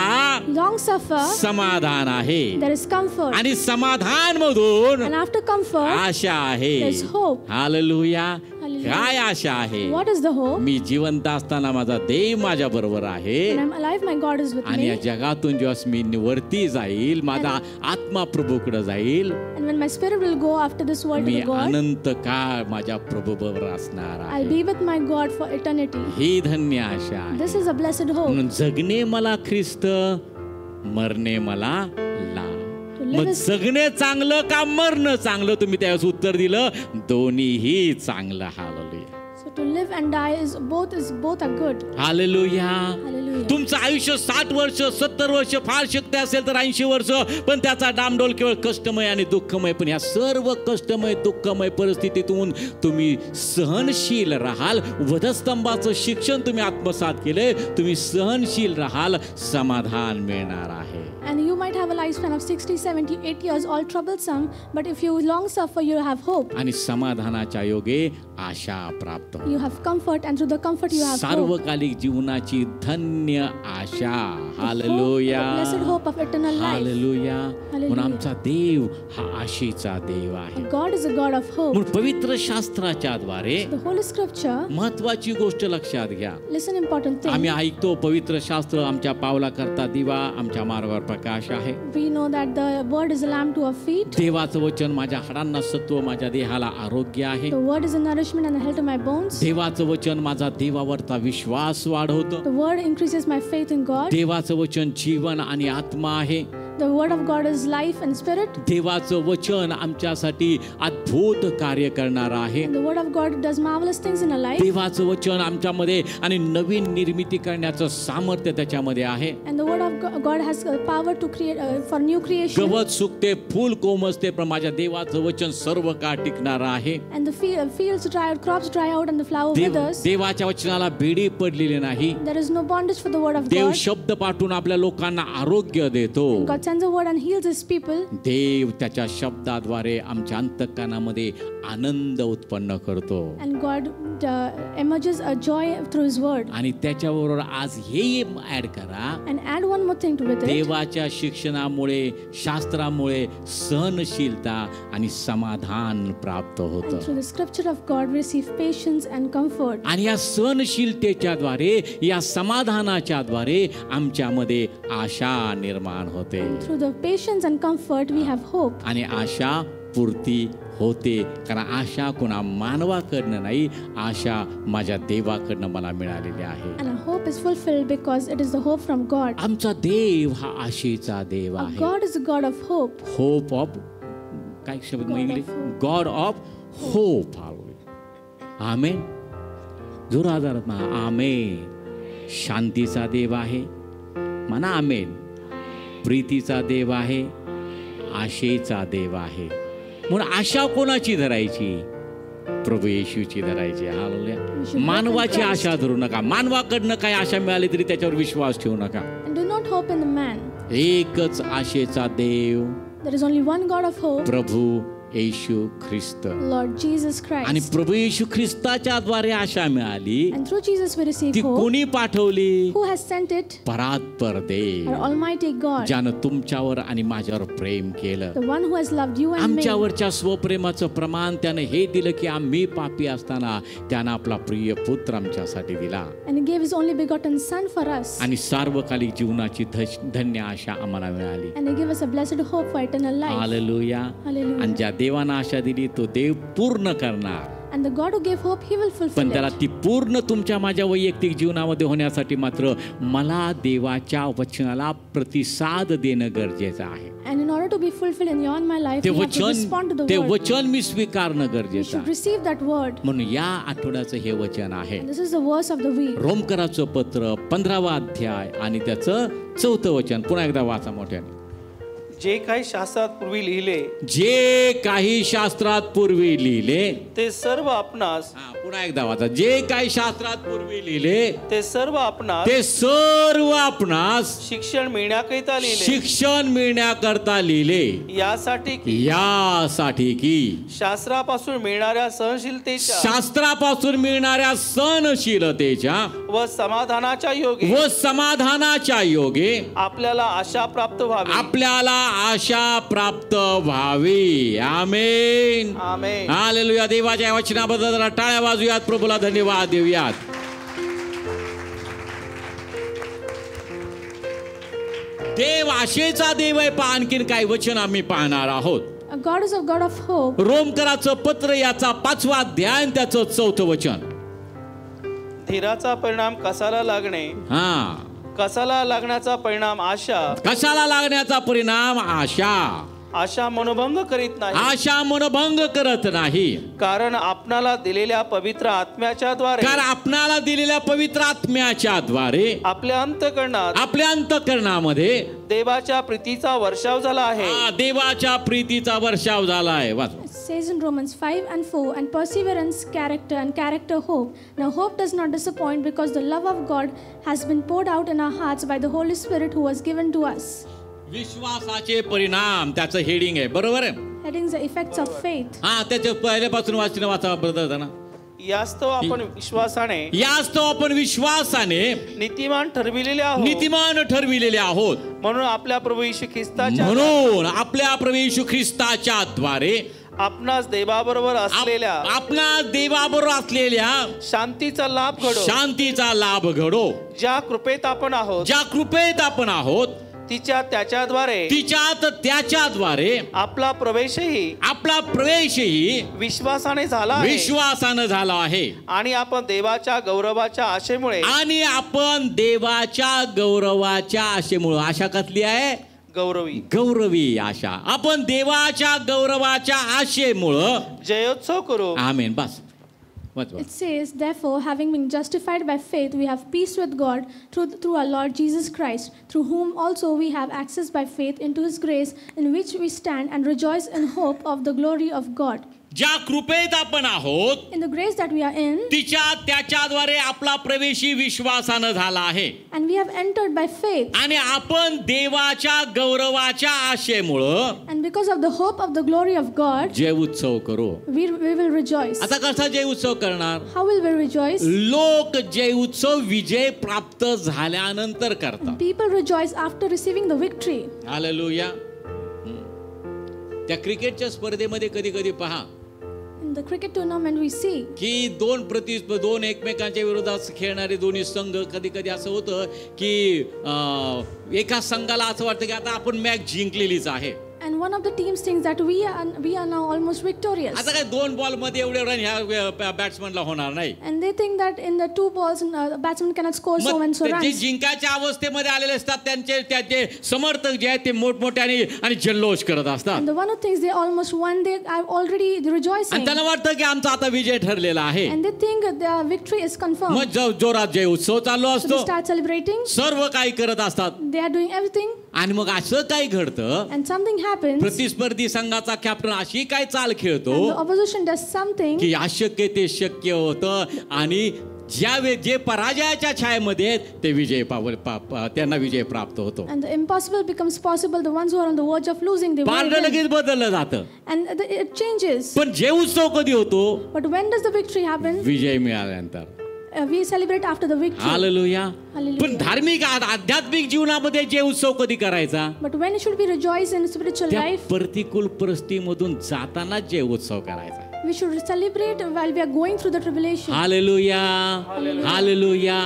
Long suffer, समाधान आहे. there is comfort. आणि समाधान मधून And after comfort, आशा आहे. there's hope. हालेलुया. Hallelujah. काय आशा आहे? What is the hope? मी जिवंत असताना माझा देव माझ्या बरोबर आहे When I'm alive, my God is with आणि या me. जगातून जेव्हा मी वरती जाईल, माझा आत्मा प्रभूकडे जाईल, And when my spirit will go after this world to me the God, अनंत काळ माझ्या प्रभू बरोबर असणार I'll आहे. be with my God for eternity. ही धन्य आशा आहे. This is a blessed hope. म्हणून जगणे मला ख्रिस्त, मरणे मला लाभ. To live मग is जगणे चांगलं का मरणं चांगलं? तुम्ही त्यावेळेस उत्तर दिलं दोन्हीही चांगलं. Hallelujah, so to live and die is both are good. Hallelujah. Hallelujah. तुमचं आयुष्य 60 वर्ष 70 वर्ष, फार शक्य असेल तर 80 वर्ष, पण त्याचा डामडोल केवळ कष्टमय आणि दुःखमय. पण या सर्व कष्टमय दुःखमय परिस्थितीतून तुम्ही सहनशील राहाल. वधस्तंभाचं शिक्षण तुम्ही आत्मसात केले, तुम्ही सहनशील राहाल, समाधान मिळणार आहे. And you might have a lifespan of 60, 70, 80 years, all troublesome, but if you long suffer, you have hope. आणि समाधानाच्या योगे आशा प्राप्त होईल. You have comfort, and through the comfort you have hope. सार्वकालिक जीवनाची धन्य आशा. The hallelujah, blessed hope of eternal life. Hallelujah. म्हणून आमचा देव हा आशेचा देव आहे. God is a God of hope. म्हणून पवित्र शास्त्राच्या द्वारे The Holy Scripture, महत्वाची गोष्ट लक्षात घ्या. listen, important thing. आम्ही ऐकतो पवित्र शास्त्र आमच्या पावला करता दिवा, आमच्या मार्गावर प्रकाश आहे. We know that the word is a lamp to our feet. देवाचं वचन माझ्या हाडांना सत्व, माझ्या देहाला आरोग्य आहे. The word is a nourishment and a health to my bones. देवाचं वचन माझा देवावरचा विश्वास वाढवतो. The word increases my faith in God. देवाचं वचन जीवन आणि आत्मा आहे. The word of God is life and spirit. देवाचं वचन आमच्यासाठी अद्भुत कार्य करणार आहे. And the word of God does marvelous things in our life. देवाचं वचन आमच्यामध्ये आणि नवीन निर्मिती करण्याचं सामर्थ्य त्याच्यामध्ये आहे. And the word of God has power to create for new creation. गवत सुकते, फूल कोमसते, पण माझ्या देवाचं वचन सर्व काळ टिकणार आहे. And the fields dry out, crops dry out, and the flower withers. देवाच्या वचनाला बेडी पडलेली नाही. There is no bondage for the word of Dev God. शब्द पाठवून आपल्या लोकांना आरोग्य देतो. God sends a word and heals His people. देव त्याच्या शब्दाद्वारे आमच्या अंतःकरणामध्ये आनंद उत्पन्न करतो. And God emerges a joy through His word. आणि त्याच्याबरोबर आज हे ऍड करा, And add one more thing to with it. देवाच्या शिक्षणामुळे, शास्त्रामुळे सहनशीलता आणि समाधान प्राप्त And होतं. through the scripture of God, we receive patience and comfort. आणि या सहनशीलतेच्या द्वारे, या समाधानाच्या द्वारे आमच्यामध्ये आशा निर्माण होते. Through the patience and comfort, we have hope. आणि आशा पूर्ती होते. कारण आशा कोणा मानवाकडनं नाही, आशा माझ्या देवाकडनं मला मिळालेली आहे. And our hope is fulfilled because it is the hope from God. आमचा देव हा आशेचा देव Our आहे. God is a God of hope. Hope of, काय शब्द God English? of hope. God of hope. Amen. जोरादार म्हणा आमेन. शांतीचा देव आहे म्हणा आमेन. प्रीतीचा देव आहे, आशेचा देव आहे. म्हणून आशा कोणाची धरायची? प्रभू येशूची धरायची. हालेलुया. मानवाची आशा धरू नका. मानवाकडनं काय आशा मिळाली तरी त्याच्यावर विश्वास ठेवू नका. And do not hope in the man. एकच आशेचा देव, There is only one God of hope, Prabhu Yeshu Christ. Lord Jesus आणि Christ. प्रभू येशू ख्रिस्ताच्या द्वारे आशा मिळाली. And through Jesus we receive ती hope. कोणी पाठवली? Who has sent it? परात्पर Dev, Our Almighty God, ज्यानं तुमच्यावर आणि माझ्यावर प्रेम केलं. the one who has loved you and me. आमच्यावरच्या स्वप्रेमाचं प्रमाण त्यानं हे दिलं की आम्ही पापी असताना त्यानं आपला प्रिय पुत्र आमच्यासाठी दिला. And He gave His only begotten Son for us. आणि सार्वकालिक जीवनाची धन्य आशा आम्हाला मिळाली. And He gave us a blessed hope for eternal life. Hallelujah. Hallelujah. आणि ज्या देवानं आशा दिली तो देव पूर्ण करणार. And the God who gave hope, He will fulfill पण त्याला it. ती पूर्ण तुमच्या माझ्या वैयक्तिक जीवनामध्ये होण्यासाठी मात्र मला देवाच्या वचनाला प्रतिसाद देणं गरजेचं आहे. And in order to be fulfilled in your and my life, ते we have to respond to वचन, the ते word. वचन मी स्वीकारणं We गरजेचं should आहे. receive that word. म्हणून या आठवड्याचं हे वचन आहे And this is the verse of the week. रोमकराचं पत्र 15वा अध्याय आणि त्याचं 4थं वचन. पुन्हा एकदा वाचा मोठ्याने. जे काही शास्त्रात पूर्वी लिहिले जे काही शास्त्रात पूर्वी लिहिले, ते सर्व आपणास पुन्हा एकदा वाचा. जे काही शास्त्रात पूर्वी लिहिले ते सर्व आपणास ते सर्व आपणास शिक्षण मिळण्याकरिता लिहिले, शिक्षण मिळण्याकरता लिहिले, यासाठी की यासाठी की शास्त्रापासून मिळणाऱ्या सहनशीलतेच्या शास्त्रापासून मिळणाऱ्या सहनशीलतेच्या व समाधानाच्या योगे व समाधानाच्या योगे आपल्याला आशा प्राप्त व्हावी. आपल्याला आशा प्राप्त व्हावी. आमेन. आमेन. हालेलुया. देवाच्या वचनाबद्दल जरा टाळ्या वाजवूया. वाजूयात, प्रभूला धन्यवाद देऊयात. देव आशेचा देव आहे. आणखीन काय वचन आम्ही पाहणार आहोत. God is a God of hope. रोमकराचं पत्र याचा 5वा अध्याय आणि त्याचं 4थं वचन. धीराचा परिणाम कसाला लागणे, कसाला लागण्याचा परिणाम आशा, कशाला लागण्याचा परिणाम आशा. आशा मनोभंग करीत नाही, आशा मनभंग करत नाही. कारण आपणाला दिलेल्या पवित्र आत्म्याच्या द्वारे, कारण आपणाला दिलेल्या पवित्र आत्म्याच्या द्वारे आपल्या अंतःकरणात, आपल्या अंतःकरणामध्ये देवाच्या प्रीतीचा वर्षाव झाला आहे. देवाच्या प्रीतीचा वर्षाव झाला आहे. वाच. It says in Romans 5:4, and perseverance, character, and character, hope. Now hope does not disappoint, because the love of God has been poured out in our hearts by the Holy Spirit who was given to us. विश्वासाचे परिणाम त्याचं heading आहे, बरोबर आहे. Heading the effects of faith. त्याच्या पहिल्यापासून वाचा brother ना. यास्तव आपण विश्वासाने, यास्तव आपण विश्वासाने नीतिमान ठरविलेले आहोत, नीतिमान ठरविलेले आहोत. म्हणून आपल्या प्रभू येशू ख्रिस्ताच्या, म्हणून आपल्या प्रभू येशू ख्रिस्ताच्या द्वारे आपणास देवाबरोबर असलेल्या, आपणास देवाबरोबर असलेल्या शांतीचा लाभ घडो, शांतीचा लाभ घडो. ज्या कृपेत आपण आहोत, ज्या कृपेत आपण आहोत, तिच्या त्याच्याद्वारे, तिच्यात त्याच्याद्वारे आपला प्रवेशही, आपला प्रवेशही विश्वासाने झाला आहे. विश्वासानं झाला आहे. आणि आपण देवाच्या गौरवाच्या आशेमुळे, आणि आपण देवाच्या गौरवाच्या आशेमुळे, आशा कसली आहे? गौरवी, गौरवी आशा. आपण देवाच्या गौरवाच्या आशेमुळं जयोत्सव करू. आमेन. बस. It says, therefore, having been justified by faith, we have peace with God through our Lord Jesus Christ, through whom also we have access by faith into His grace, in which we stand and rejoice in hope of the glory of God. ज्या कृपेत आपण आहोत, In the grace that we are in, त्याच्याद्वारे आपला प्रवेशी विश्वासानं झाला आहे. and we have entered by faith, आणि आपण देवाच्या गौरवाच्या आशेमुळं, and because of the hope of the glory of God, जय उत्सव करू. we will rejoice. आता कसा जय उत्सव करणार? How will we rejoice? लोक जय उत्सव विजय प्राप्त झाल्यानंतर करतात. People rejoice after receiving the victory. Hallelujah. त्या क्रिकेटच्या स्पर्धेमध्ये कधी कधी पहा In the cricket tournament we see की दोन एकमेकांच्या विरोधात खेळणारे दोन्ही संघ, कधी कधी असं होतं की एका संघाला असं वाटतं की आता आपण मॅच जिंकलेलीच आहे. and one of the teams thinks that we are now almost victorious. आता काय 2 बॉल मध्ये एवढे रन ह्या बॅट्समनला होणार नाही. And they think that in the 2 balls batsman cannot score so and so जे runs. जिंकायच्या अवस्थेमध्ये आलेले असतात त्याचे समर्थक जे आहेत ते मोठमोठ्याने आणि जल्लोष करत असतात. And the one who thinks they almost won, they are already rejoicing. आणि त्यांना वाटतं की आमचा आता विजय ठरलेला आहे. And they think that their victory is confirmed. मग जोरात जय उत्सव चालू So असतो, they start celebrating. सर्व काही करत असतात. They are doing everything. आणि मग असं काय घडतं, And something happens. प्रतिस्पर्धी संघाचा कॅप्टन अशी काय चाल खेळतो And the opposition does something. की अशक्य ते शक्य होतं आणि जे पराजयाच्या छायेमध्ये आहेत ते विजय त्यांना विजय प्राप्त होतो. And the impossible becomes possible. The ones who are on the verge of losing, they पारडं win. लगेच बदललं जातं. And it changes. पण जे उत्सव कधी होतो? But when does the victory happen? विजय मिळाल्यानंतर. We celebrate after the victory. Hallelujah. Hallelujah. पण धार्मिक आध्यात्मिक जीवनामध्ये जे उत्सव कधी करायचा? But when should we rejoice in spiritual त्या life? प्रतिकूल परिस्थितीमधून जाताना जे उत्सव करायचा. We should celebrate while we are going through the tribulation. Hallelujah. Hallelujah.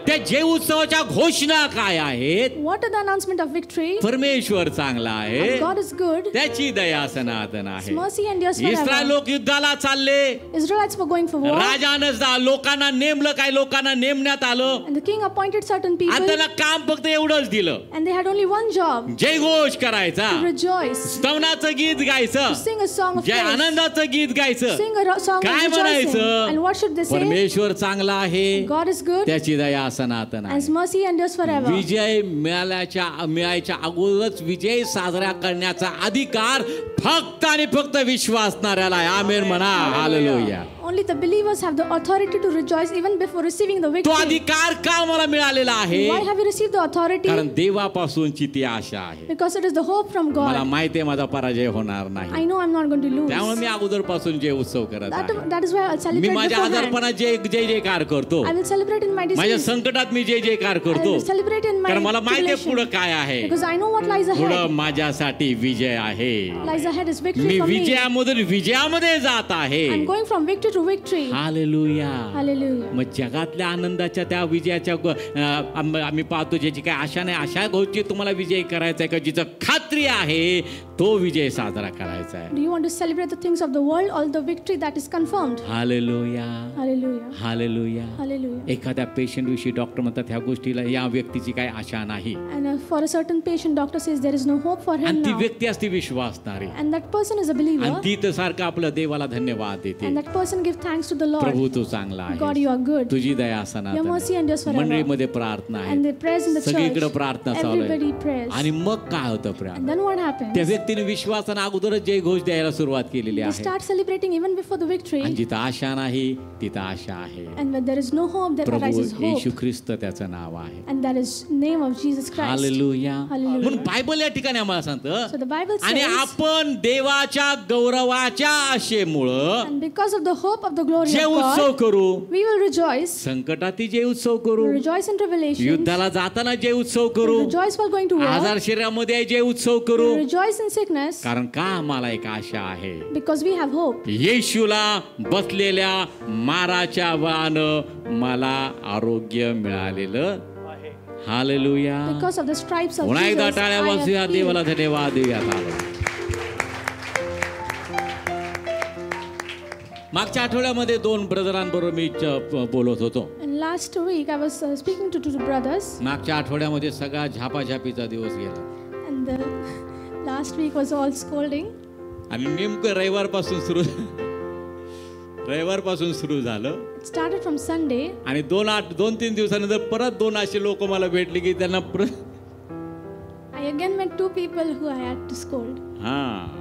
त्या जे उत्सवाच्या घोषणा काय आहेत? What are the announcement of victory? परमेश्वर चांगला आहे, And God is good. त्याची दया सनातन His आहे. mercy endures Israel forever. लोक युद्धाला चालले, Israelites were going for war. राजानं लोकांना नेमलं, काय लोकांना नेमण्यात आलं And the king appointed certain आणि people. त्यांना काम फक्त एवढंच दिलं, And they had only one job. जयघोष करायचा, To rejoice. स्तवनाचं गीत गायचं, To sing a song of Jai praise. आनंदाचं गीत गायचं. Sing a song काय of rejoicing. म्हणायचं? And what should they say? परमेश्वर चांगला आहे, God is good. त्याची दया सनातन And His आहे. mercy endures forever. विजय मिळायच्या अगोदरच विजय साजरा करण्याचा अधिकार फक्त आणि फक्त विश्वासणाऱ्याला आहे. आमेन म्हणा. Hallelujah. Only the believers have the authority to rejoice even before receiving the तो victory. अधिकार का मला मिळालेला आहे? Why have we received the authority? कारण देवापासूनची ती आशा आहे. Because it is the hope from मला God. माहिती आहे माझा पराजय होणार I नाही, know I'm not going to lose. त्यामुळे मी अगोदरपासून जे उत्सव करत आहे. That is why I'll me celebrate माझ्या beforehand. आजारपणात जय जयकार करतो, I will celebrate in my माझ्या disease. संकटात मी जय जयकार I करतो, will celebrate in my कारण मला माहिती आहे tribulation. पुढं काय आहे. Because I know what lies पुढं ahead. माझ्यासाठी विजय आहे. Lies ahead is victory me for me. विजयामधून विजयामध्ये जात आहे. I'm going from victory to through victory. Hallelujah. Hallelujah. मग जगातल्या आनंदाच्या त्या विजयाच्या आम्ही पाहतो ज्याची काय आशा नाही, अशा गोष्टी तुम्हाला विजय करायचा आहे का जिचं खात्री आहे तो विजय साजरा करायचा आहे. Do you want to celebrate the things of the world or the victory that is confirmed? Hallelujah. Hallelujah. Hallelujah. Hallelujah. एखाद्या पेशंट विषयी डॉक्टर म्हणतात ह्या गोष्टीला या व्यक्तीची काही आशा नाही And for a certain patient, doctor says there is no hope for him आणि ती now. व्यक्ती असते विश्वासणारी And that person is a आणि believer. ती तर सारखं आपलं देवाला धन्यवाद देते. And that person gives thanks to the Prabhu Lord. तू चांगला God, आहे, you are good. तुझी दया Your सनातन mercy endures forever. मंडळीमध्ये प्रार्थना And they आहे, praise in the सगळीकडे church. प्रार्थना चालू Everybody आहे. prays. आणि मग काय होतं Priya, And then what happens? त्या व्यक्तीने विश्वासाने अगोदरच जय घोष द्यायला सुरुवात केलेली They आहे. start celebrating even before the आणि victory. जिथं आशा नाही तिथं आशा आहे. And when there is no hope, there Prabhu arises hope. येशू ख्रिस्त त्याचं नाव आहे. And that is name of Jesus Christ. Hallelujah. Hallelujah. म्हणून बायबल या ठिकाणी आम्हाला सांगतं So the Bible आणि says, आपण देवाच्या गौरवाच्या आशेमुळं and because of the hope of the glory जे of उत्सव God, करू, we will rejoice. संकटाती जे उत्सव करू, We rejoice in tribulations. युद्धाला जाताना जे उत्सव We करू, rejoice while going to war. आजार शरीरामध्ये आहे जे उत्सव करू, We rejoice in sickness कारण का आम्हाला एक आशा आहे. because we have hope. येशूला बसलेल्या माराच्या बळानं मला आरोग्य मिळालेलं. Hallelujah. Because of the stripes of पुन्हा एकदा Jesus, टाळ्या I have वाजूया, healed. देवाला धन्यवाद देऊयात. आलो मागच्या आठवड्यामध्ये 2 ब्रदरांबरोबर मी बोलत होतो. And last week I was speaking to 2 brothers, मागच्या आठवड्यामध्ये सगळा झापाझापीचा दिवस गेला and the last week was all scolding. आणि नेमकं रविवारपासून सुरू झालं It started from Sunday, आणि 2-3 दिवसानंतर परत 2 असे लोक मला भेटले की त्यांना I again met 2 people who I had to scold. हा.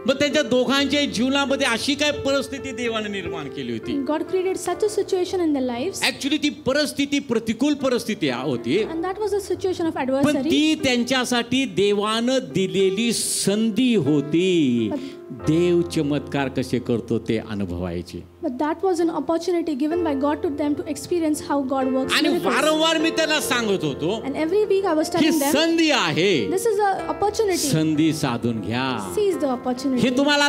मग त्यांच्या दोघांच्या जीवनामध्ये अशी काय परिस्थिती देवाने निर्माण केली होती. And God created such a situation in their lives, actually ती परिस्थिती प्रतिकूल परिस्थिती होती, and that was a situation of पण adversary. ती त्यांच्यासाठी देवानं दिलेली संधी होती. देव चमत्कार कसे करतो ते अनुभवायचे. But that was an opportunity given by God to them to experience how God works आणि miracles. वारंवार मी त्यांना सांगत होतो And every week I was he telling them, संधी आहे, this is an opportunity. संधी साधून घ्या. Seize the हे opportunity. तुम्हाला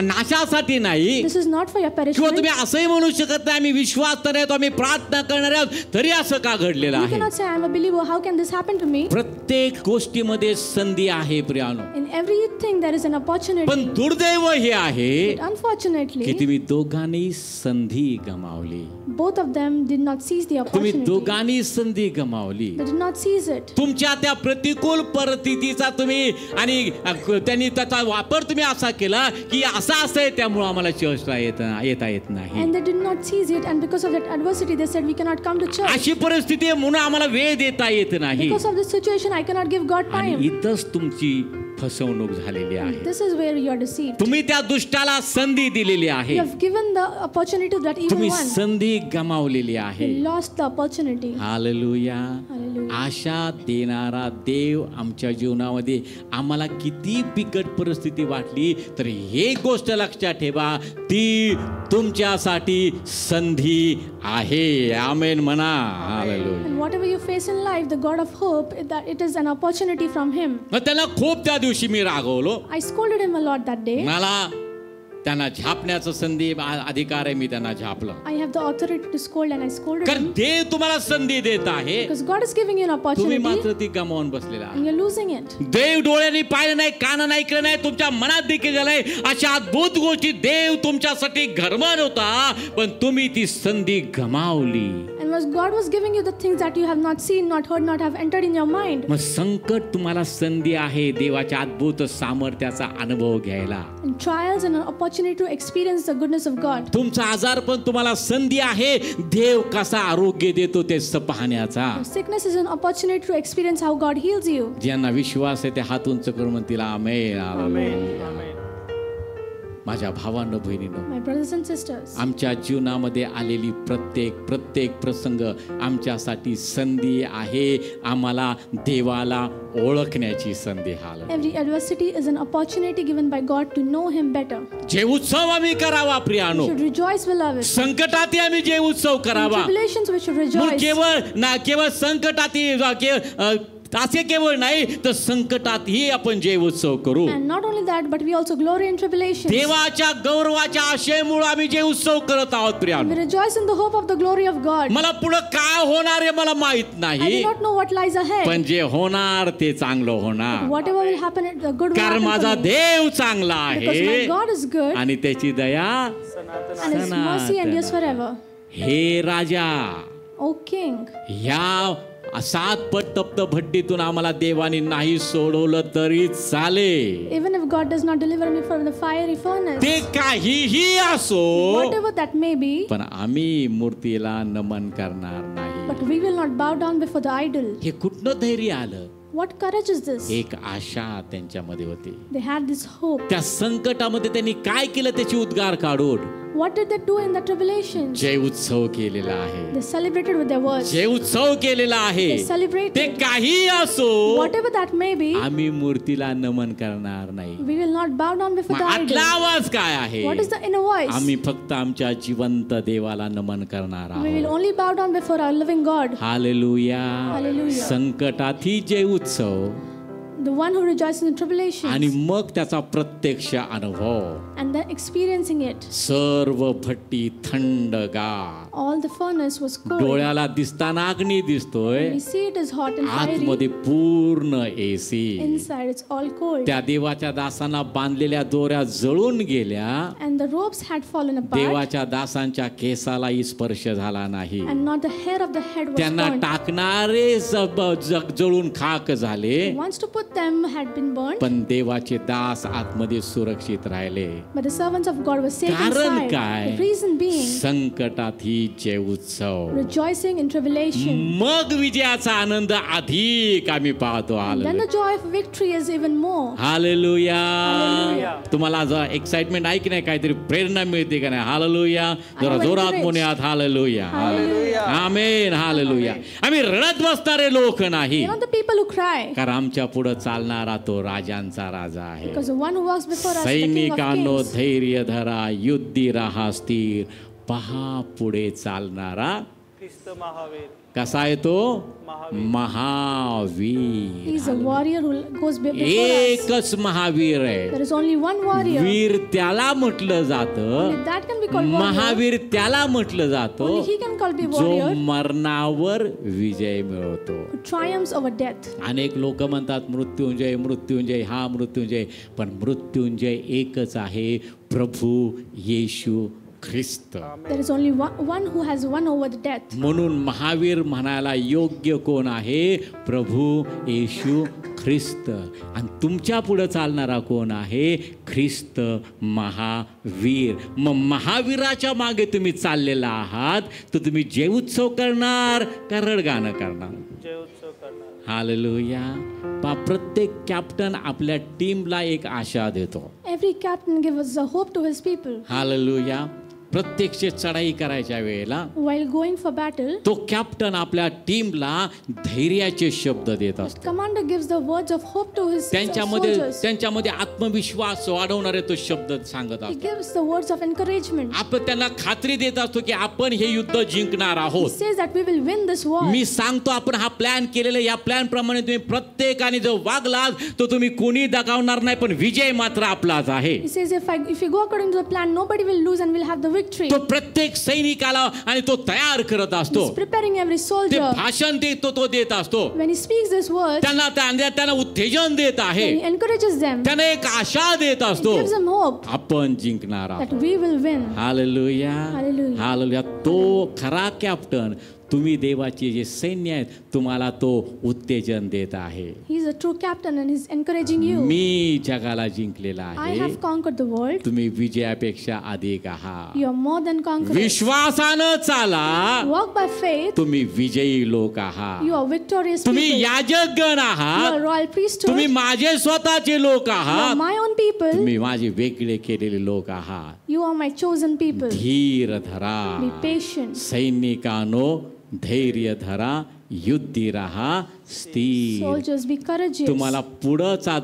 नाशासाठी नाही This is not for your किंवा perishment. तुम्ही असंही म्हणू शकत नाही आम्ही विश्वास तर आहे, आम्ही प्रार्थना करणार आहोत तरी असं का घडलेलं You आहे. cannot say, I am a believer. How can this happen to me? प्रत्येक गोष्टीमध्ये संधी आहे प्रियानो, In everything there is an opportunity. पण दुर्दैव हे आहे But की unfortunately, तुम्ही दोघांनी संधी गमावली. both of them did not seize the तुम्ही opportunity. दोघांनी संधी गमावली. They did not seize it. तुमच्या त्या प्रतिकूल परिस्थितीचा तुम्ही आणि त्यांनी त्याचा वापर तुम्ही असा केला की असं आहे त्यामुळे आम्हाला चर्चला येता येत नाही. And they did not seize it. And because of that adversity, they said, we cannot come to church. अशी परिस्थिती आहे म्हणून आम्हाला वेळ देता येत नाही. Because of this situation, I cannot give God आणि time. इथंच तुमची फसवणूक झालेली आहे. This is where you are deceived. तुम्ही त्या दुष्टाला संधी दिलेली आहे, You have given the opportunity to that evil तुम्ही one. संधी गमावलेली आहे. You lost the opportunity. Hallelujah. Hallelujah. आशा देणारा देव आमच्या जीवनामध्ये आम्हाला किती बिकट परिस्थिती वाटली तर एक गोष्ट लक्षात ठेवा, ती तुमच्यासाठी संधी आहे. आमेन म्हणा. Hallelujah. And whatever you face in life, the God of hope, that it is an opportunity from Him. मग त्याला खूप त्या दिवशी मी रागवलो. I scolded him a lot that day. मला त्यांना झापण्याचं संधी अधिकार आहे, मी त्यांना झापलं. I have the authority to scold, and I scolded कारण him देव तुम्हाला संधी देत आहे, because God is giving you an तुम्ही opportunity मात्र ती गमावून बसलेला आहे. and you're losing it. देव डोळ्यांनी पाहिलं नाही, कानानं ऐकलं नाही, तुमच्या मनात देखील झालंय अशा अद्भुत गोष्टी देव तुमच्यासाठी घडवत होता, पण तुम्ही ती संधी गमावली. And was God was giving you the things that you have not seen, not heard, not have entered in your mind. मग संकट तुम्हाला संधी आहे देवाच्या अद्भुत सामर्थ्याचा अनुभव घ्यायला. And trials and an opportunity to experience the goodness of God. तुमचा आजार पण तुम्हाला संधी आहे देव कसा आरोग्य देतो ते पाहण्याचा. Sickness is an opportunity to experience how God heals you. ज्यांना विश्वास आहे ते हात उंच करून म्हणतील आमेन. Amen. माझ्या भावांनो बहिणींनो, My brothers and sisters, आमच्या जीवनामध्ये आलेली प्रत्येक प्रसंग आमच्यासाठी संधी आहे. आम्हाला देवाला ओळखण्याची संधी. हाल every adversity is an opportunity given by God to know Him better. जे उत्सव आम्ही करावा प्रियानो, We should rejoice, beloved. संकटात आम्ही जे उत्सव In करावा, tribulations we should मग rejoice. केवळ संकटात असे केवळ नाही तर संकटातही आपण जय उत्सव करू. And not only that, but we also glory in tribulations. देवाच्या गौरवाच्या आशेमुळे आम्ही जय उत्सव करत आहोत We प्रियानो. rejoice in the hope of the glory of God. मला पुढे काय होणार आहे मला माहित I नाही, do not know what lies ahead. पण जे होणार ते चांगलं होणार. Whatever will happen, the good will कारण happen माझा for me. देव चांगला Because my आहे God is good आणि त्याची दया. and His mercy endures forever. हे राजा, O King, ह्या 7 पट तप्त भट्टीतून आम्हाला देवाने नाही सोडवलं तरी चालेल. even if God does not deliver me from the fiery furnace, ते काहीही असो, whatever that may be, पण आम्ही मूर्तीला नमन करणार नाही. but we will not bow down before the idol. हे कुठनं धैर्य आलं? What courage is this? एक आशा त्यांच्यामध्ये होती. They had this hope. त्या संकटामध्ये त्यांनी काय केलं त्याची उद्गार काढून What did they do in the tribulations? जय उत्सव केलेला आहे. They celebrated with their words. जय उत्सव केलेला आहे. They celebrated. ते काही असो, Whatever that may be, आम्ही मूर्तीला नमन करणार नाही. we will not bow down before मग the आतला idol. आवाज काय आहे? What is the inner voice? आम्ही फक्त आमच्या जिवंत देवाला नमन करणार We will आहोत. only bow down before our living God, hallelujah. Hallelujah. संकटातही जय उत्सव the one who rejoices in आणि tribulations, मग त्याचा प्रत्यक्ष अनुभव. and then experiencing it. सर्व भट्टी थंडगार, All the furnace was cold. डोळ्याला दिसताना अग्नी दिसतोय, We see it is hot and आतमध्ये fiery. पूर्ण AC. Inside it's all cold. त्या देवाच्या दासांना बांधलेल्या दोऱ्या जळून गेल्या. And the ropes had fallen apart, देवाच्या दासांच्या केसालाही स्पर्श झाला नाही. and not the hair of the head was त्यांना burnt. टाकणारे जळून खाक झाले, Once to put them had been burnt, पण देवाचे दास आतमध्ये सुरक्षित राहिले. but the servants of God were safe कारण inside. काय? The reason being, संकटात ही जय उत्सव. rejoicing in tribulation. मग विजयाचा आनंद अधिक आम्ही पाहतो. Then the joy of victory is even more. Hallelujah. Hallelujah. तुम्हाला जर एक्साइटमेंट आहे की नाही, काहीतरी प्रेरणा मिळते का नाही? हालेलुया. जरा I'm जोरात encouraged. म्हणूयात हालेलुया. Hallelujah. आमेन. हालेलुया. आम्ही रडत बसणारे लोक नाही, You're not the people who cry, कारण आमच्या पुढे चालणारा तो राजांचा राजा आहे. because the one who walks before us is the King of सैनिकांनो Kings. धैर्य धरा, युद्धी राहा स्थिर, पहा पुढे चालणारा ख्रिस्त महावीर. कसा आहे तो? He Mahavir. is a warrior who goes before us. एकच महावीर आहे. There is only one warrior. वीर त्याला म्हटलं जातं, Only that can be called warrior. Mahavir त्याला म्हटलं जातं Only he can call be जो warrior मरणावर विजय मिळवतो. who triumphs over death. अनेक लोक म्हणतात मृत्युंजय मृत्युंजय, हा मृत्युंजय, पण मृत्युंजय एकच आहे, प्रभू येशू ख्रिस्त. There is only one who has won over the death. म्हणून महावीर म्हणायला योग्य कोण आहे? प्रभू येशू ख्रिस्त. आणि तुमच्या पुढे चालणारा कोण आहे? ख्रिस्त महावीर. मग महावीराच्या मागे तुम्ही चाललेला आहात, तर तुम्ही जय उत्सव करणार का रडगाणं करणार? जय उत्सव करणार. हालेलुया. प्रत्येक कॅप्टन आपल्या टीमला एक आशा देतो. Every captain gives a hope to his people. Hallelujah. प्रत्यक्ष चढाई करायच्या वेळेला While going for battle, तो कॅप्टन आपल्या टीमला धैर्याचे शब्द देत असतो. commander gives the words of hope to his soldiers. त्यांच्यामध्ये आत्मविश्वास वाढवणारे तो शब्द सांगत He असतो. gives the words of encouragement. आपण त्यांना खात्री देत असतो की आपण हे युद्ध जिंकणार He आहोत. says that we will win this war. मी सांगतो आपण हा प्लॅन केलेला, या प्लॅन प्रमाणे तुम्ही प्रत्येकाने जर वागलात तर तुम्ही कोणी दगावणार नाही, पण विजय मात्र आपलाच आहे. He says if you go according to the plan, nobody will lose and we'll have the victory. तो प्रत्येक सैनिकाला आणि तो तयार करत असतो. He's preparing every ते soldier. भाषण देतो, तो देत असतो. When he speaks this words, त्यांना उत्तेजन देत आहे, when he encourages them, त्यांना एक आशा देत he असतो. gives them hope आपण जिंकणार that आहोत. we will win. Hallelujah. Hallelujah. Hallelujah. तो खरा कॅप्टन, तुम्ही देवाचे जे सैन्य आहेत, तुम्हाला तो उत्तेजन देत आहे. He is a true captain and he's encouraging you. मी जगाला जिंकलेला I आहे, have conquered the world. तुम्ही विजयापेक्षा अधिक आहात. You are more than conquerors. विश्वासानं चाला, Walk by faith. तुम्ही विजयी लोक आहात. You are victorious तुम्ही people. याजकगण You आहात. are royal priesthood. तुम्ही माझे स्वतःचे लोक You are आहात. my own people. तुम्ही माझे वेगळे केलेले लोक आहात. You are my chosen people. धीर धरा. Be patient. सैनिकांनो धैर्य धरा, युद्धी राहा स्थिर. Soldiers, be courageous. तुम्हाला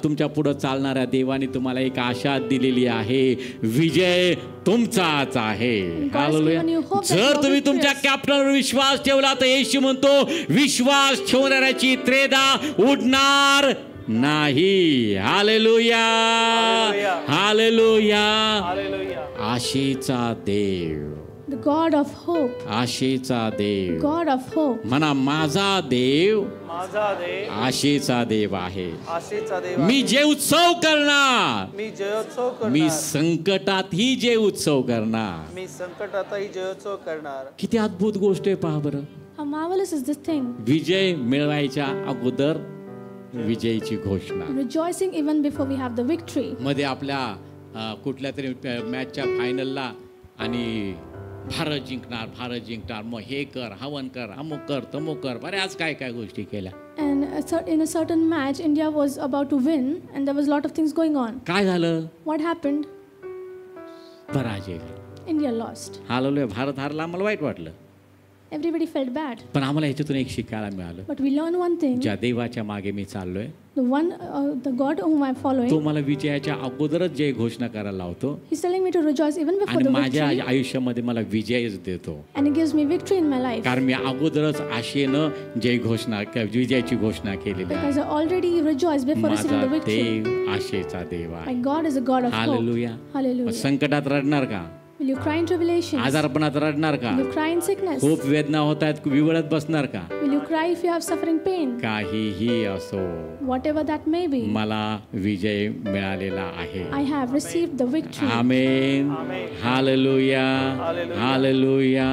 तुमच्या पुढं चालणाऱ्या देवाने तुम्हाला एक आशा दिलेली आहे. विजय तुमचाच आहे. Hallelujah. given you hope that जर you are तुम्ही तुमच्या victorious. कॅप्टनवर विश्वास ठेवला तर येशू म्हणतो विश्वास ठेवणाऱ्याची त्रेधा उडणार नाही. हालेलुया. हालेलुया. हालेलुया. आशेचा देव, The God of hope. आशेचा देव. God of hope. म्हणा माझा देव माझा देव आशेचा देव आहे. आशेचा देव मी आहे. जे उत्सव करणार, मी जयोत्सव मी करणार. संकटातही जे उत्सव करणार. मी संकटातही जयोत्सव करणार. किती अद्भुत गोष्ट आहे पहा बरं. How marvelous is this thing? विजय मिळवायच्या अगोदर विजयीची घोषणा. Rejoicing even before we have the victory. मध्ये आपल्या कुठल्या तरी मॅचच्या फायनलला आणि भारत जिंकणार, मग हे कर, हवन कर, अमुक कर, तमुक कर, बऱ्याच काय गोष्टी केल्या. And in a certain match, India was about to win, and there was a lot of things going on. काय झालं? What happened? पराजय. India lost. हालेलुया. भारत हारला, आम्हाला वाईट वाटलं. Everybody felt bad. पण आम्हाला ह्याच्यातून एक शिकायला मिळालं. But we learned one thing. ज्या देवाच्या मागे मी चाललोय The God whom I'm following, तो मला विजयाच्या अगोदरच जय घोषणा करायला लावतो He's telling me to rejoice even before आणि the माझ्या victory. आयुष्यामध्ये मला विजयच देतो. And He gives me victory in my life. कारण मी अगोदरच आशेनं विजयाची घोषणा केलेली आहे. Because I already rejoiced before receiving माझा the victory. देव आशेचा देव My आहे. God is a God of hope. Hallelujah. Hallelujah. संकटात रडणार का? Will you cry in tribulations? आजारपणात रडणार का? Will you cry in sickness? खूप वेदना होत आहेत, विवळत बसणार का? Will you cry if you have suffering pain? काहीही असो, Whatever that may be, मला विजय मिळालेला आहे. I have received the victory. Amen. Amen. Hallelujah. Hallelujah. Hallelujah.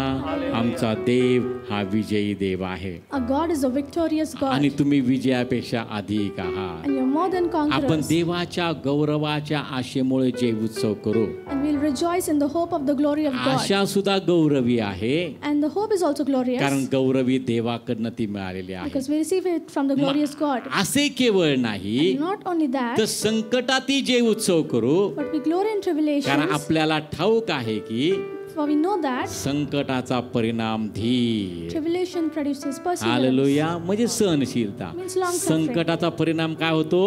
आमचा देव हा विजयी देव आहे Our God is a victorious God. आणि तुम्ही विजयापेक्षा अधिक आहात. And you're more than आपण conquerors. देवाच्या गौरवाच्या आशेमुळे जय उत्सव करू. And we'll rejoice in the hope of the glory of God. आशा सुद्धा गौरवी आहे, And the hope is also glorious कारण गौरवी देवाकडनं ती मिळालेली आहे. because we receive it from the glorious God. असे केवळ नाही And not only that, तर संकटातही जय उत्सव करू, but we glory in कारण tribulations, आपल्याला ठाऊक आहे की for we know that संकटाचा परिणाम धीर. tribulation produces perseverance. हालेलुया. म्हणजे सहनशीलता. Means long suffering. संकटाचा परिणाम काय होतो?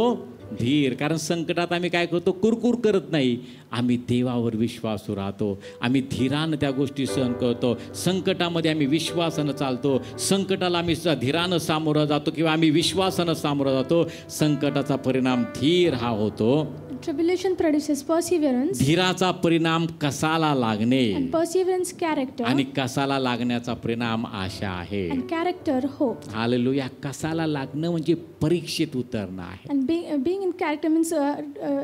धीर. कारण संकटात आम्ही काय करतो? कुरकुर करत नाही, आम्ही देवावर विश्वासू राहतो. आम्ही धीरानं त्या गोष्टी सहन करतो. संकटामध्ये आम्ही विश्वासानं चालतो. संकटाला आम्ही धीरानं सामोरं जातो किंवा आम्ही विश्वासानं सामोरं जातो. संकटाचा परिणाम धीर हा होतो. Tribulation produces perseverance, धीराचा परिणाम कसाला लागणे and perseverance character, आणि कसाला लागण्याचा परिणाम आशा आहे. and character hope. हालेलुया. कसाला लागणं म्हणजे परीक्षेत उतरणं आहे. And being in character means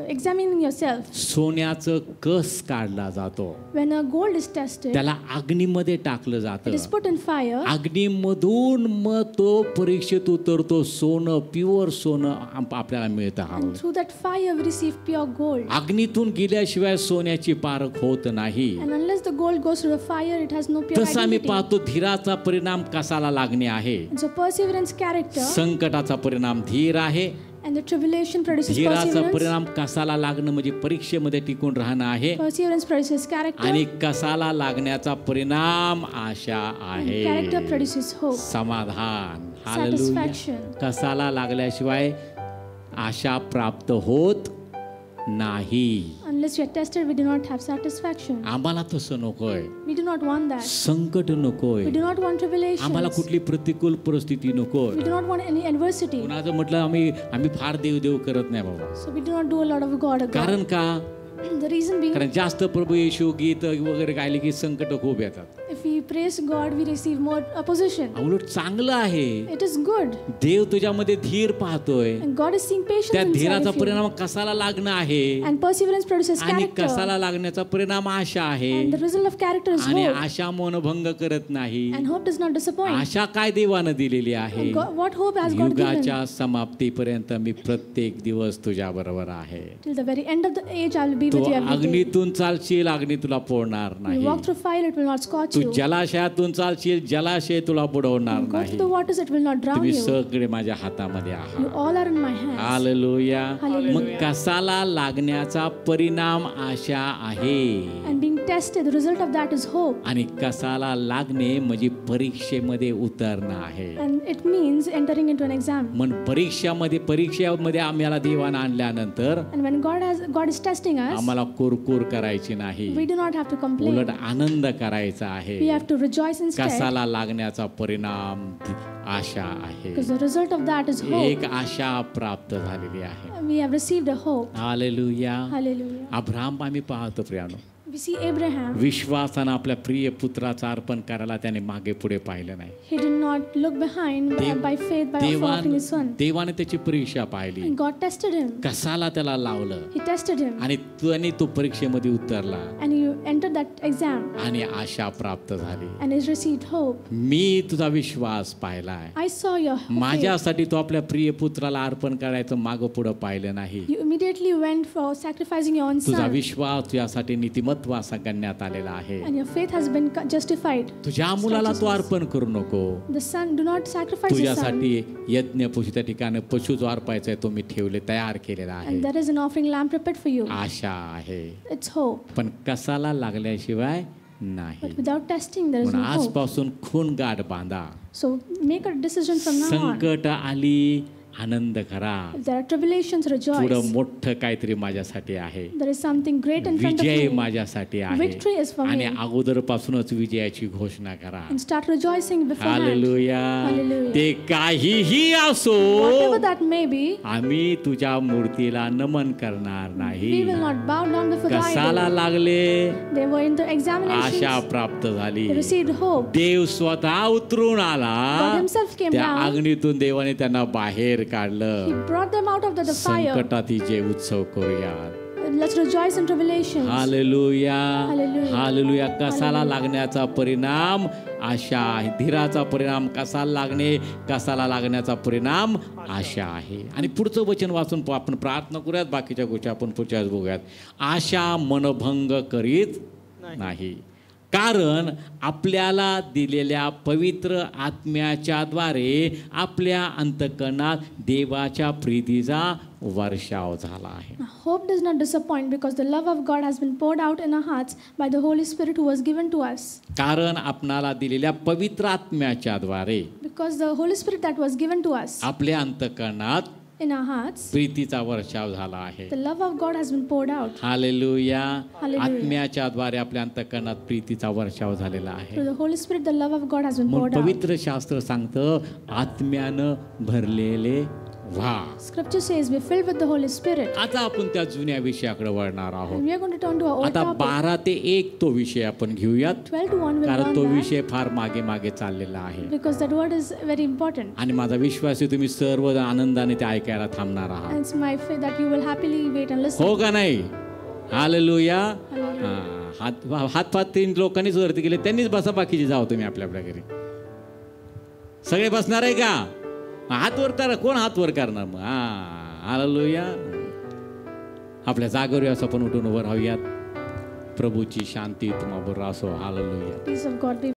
examining yourself. सोन्याचं कस काढला जातो, When a gold is tested, त्याला अग्नीमध्ये टाकलं it जातं. is put in fire, अग्नीमधून मग तो परीक्षेत उतरतो. सोनं, प्युअर सोनं आपल्याला मिळतं. and through that fire we receive pure gold. अग्नीतून गेल्याशिवाय सोन्याची पारख होत नाही. And unless the gold goes through the fire, it has no pure तसं आम्ही identity. पाहतो धीराचा परिणाम कसाला लागणे आहे. And so perseverance character, संकटाचा परिणाम धीर आहे. and the tribulation produces धीराचा perseverance. परिणाम कसाला लागणं म्हणजे परीक्षेमध्ये टिकून राहणं आहे. Perseverance produces character, आणि कसाला लागण्याचा परिणाम आशा and आहे. character produces hope. समाधान. हालेलुया. Satisfaction. कसाला लागल्याशिवाय आशा प्राप्त होत नाही. Unless we are tested, we do not have satisfaction. आम्हाला तसं नकोय. We do not want that. संकट नकोय. We do not want आम्हाला tribulations. कुठली प्रतिकूल परिस्थिती नकोय. We do not want any adversity. कुणाचं म्हटलं आम्ही फार देव करत नाही बाबा. So we do not do a lot of God. कारण का? The reason being, कारण जास्त प्रभू येशू गीत वगैरे गायले की संकट खूप येतात. if we praise God, we receive more opposition. उलट चांगलं आहे. It is good. देव तुझ्यामध्ये धीर पाहतोय. And God is seeing patience त्या inside धीराचा of you. परिणाम कसाला लागणं आहे And perseverance produces आणि character. कसाला लागण्याचा परिणाम आशा आहे. And the result of character is आणि hope. आशा मनभंग करत नाही. And hope does not disappoint. आशा काय देवानं दिलेली आहे? What hope has God given? युगाच्या समाप्तीपर्यंत मी प्रत्येक दिवस तुझ्या बरोबर आहे. Till the very end of the age, I will be Tu with you every day. अग्नीतून चालशील, अग्नी तुला पोळणार You नाही. walk through fire, it will not scorch Tu you. जलाशयातून चालशील, जलाशय तुला बुडवणार Go नाही. through the waters, it will not drown तुम्ही you. सगळे माझ्या हातामध्ये You आहात. all are in my hands. Hallelujah. Hallelujah. मग कसाला लागण्याचा परिणाम आशा आहे. And being tested, the result of that is hope. आणि कसाला लागणे म्हणजे परीक्षेमध्ये उतरणं आहे. And it means entering into an exam. मन परीक्षेमध्ये आम्हाला देवानं आणल्यानंतर And when God is testing us, आम्हाला कुरकुर करायची नाही, we do not have to complain. उलट आनंद करायचा आहे. We have to rejoice instead, कसाला लागण्याचा परिणाम आशा आहे. because the result of that is hope. एक आशा प्राप्त झालेली आहे. We have received a hope. Hallelujah. Hallelujah. Abraham आम्ही पाहतो प्रियानो, We see Abraham. विश्वासानं आपल्या प्रिय पुत्राचं अर्पण करायला त्याने मागे पुढे पाहिलं नाही. He did not look behind by faith by offering his son. देवाने त्याची परीक्षा पाहिली, And God tested him. कसाला त्याला लावलं He tested him. आणि त्याने तो परीक्षेमध्ये उतरला And he entered that exam. आणि आशा प्राप्त झाली. And he received hope. मी तुझा विश्वास पाहिलाय. I saw your faith. माझ्यासाठी तो आपल्या प्रिय पुत्राला अर्पण करायचं मागं पुढं पाहिलं नाही. You immediately went for sacrificing your own तुझा son. विश्वास तुझ्यासाठी नीतिमत्व असा गणण्यात आलेला आहे. And your faith has been justified. तुझ्या मुलाला तू अर्पण करू नको. The son, do not sacrifice his son. तुझ्यासाठी यज्ञ पशु त्या ठिकाणी पशु जो अर्पायचा आहे तो मी ठेवले तयार केलेला आहे. And there is an offering lamb prepared for you. आशा आहे, It's hope. पण कसाला लागल्याशिवाय नाही. But without testing, there is म्हणून no hope. आजपासून खून गाठ बांधा. So make a decision from now on. संकट आली आनंद करा. If there are tribulations, पुढं rejoice. मोठं काहीतरी माझ्यासाठी आहे. There is something great in front of Vijay me. माझ्यासाठी आहे Victory is for आणि me. अगोदरपासूनच विजयाची घोषणा करा. And start rejoicing beforehand. Hallelujah. Hallelujah. ते काहीही असो, Whatever that may be, आम्ही तुझ्या मूर्तीला नमन करणार नाही. we will not bow down before the कसाला idol. लागले They were in the Asha examinations. प्राप्त झाली. They received hope. देव स्वतः उतरून आला, God himself came त्या down. अग्नीतून देवाने त्यांना बाहेर काढलं. He brought them out of the fire. संकटात जे उत्सव करूया. Let's rejoice in tribulations. Hallelujah. Hallelujah. Hallelujah. कसाला लागण्याचा परिणाम आशा आहे. धीराचा परिणाम कसाला लागणे, कसाला लागण्याचा परिणाम आशा आहे. आणि पुढचं वचन वाचून आपण प्रार्थना करूयात. बाकीच्या गोष्टी आपण पुढच्या वेळेस बघूयात. आशा मनभंग करीत नाही, कारण आपल्याला दिलेल्या पवित्र आत्म्याच्या द्वारे आपल्या अंतःकरणात देवाच्या प्रीतीचा वर्षाव झाला आहे. Hope does not disappoint because the love of God has been poured out in our hearts by the Holy Spirit who was given to us. कारण आपणाला दिलेल्या पवित्र आत्म्याच्या द्वारे Because the Holy Spirit that was given to us आपल्या अंतःकरणात in our hearts, प्रीतीचा वर्षाव झाला आहे. the love of God has been poured out. Hallelujah. Hallelujah. आत्म्याच्या द्वारे आपल्या अंतःकरणात प्रीतीचा वर्षाव झालेला आहे. Through the Holy Spirit, the love of God has been म्हणून poured out. पवित्र शास्त्र सांगतं आत्म्यानं भरलेले व्हा. Scripture says be filled with the Holy Spirit. आता आपण त्या जुन्या विषयाकडे वळणार And आहोत. we are going to turn to our old आता topic. 12 ते 1 तो विषय आपण घेऊयात, 12 to 1 will कारण learn तो that विषय फार मागे मागे चाललेला आहे. because that word is very important. आणि माझा विश्वास आहे तुम्ही सर्व आनंदाने ते ऐकायला थांबणार आहात. And it's my faith that you will happily wait and listen. हो का नाही? हालेलुया. Hallelujah. हातपात 3 लोकांनीच वरती गेले, त्यांनीच बसा, बाकीचे जाओ तुम्ही आपल्या आपल्या घरी. सगळे बसणार आहे का? हात वर करा. कोण हात वर करणार मग? हालेलुया. आपल्या जागेवर असं आपण उठून उभं राहूयात. प्रभूची शांती तुम्हाबरोबर असो. Hallelujah. Peace of God be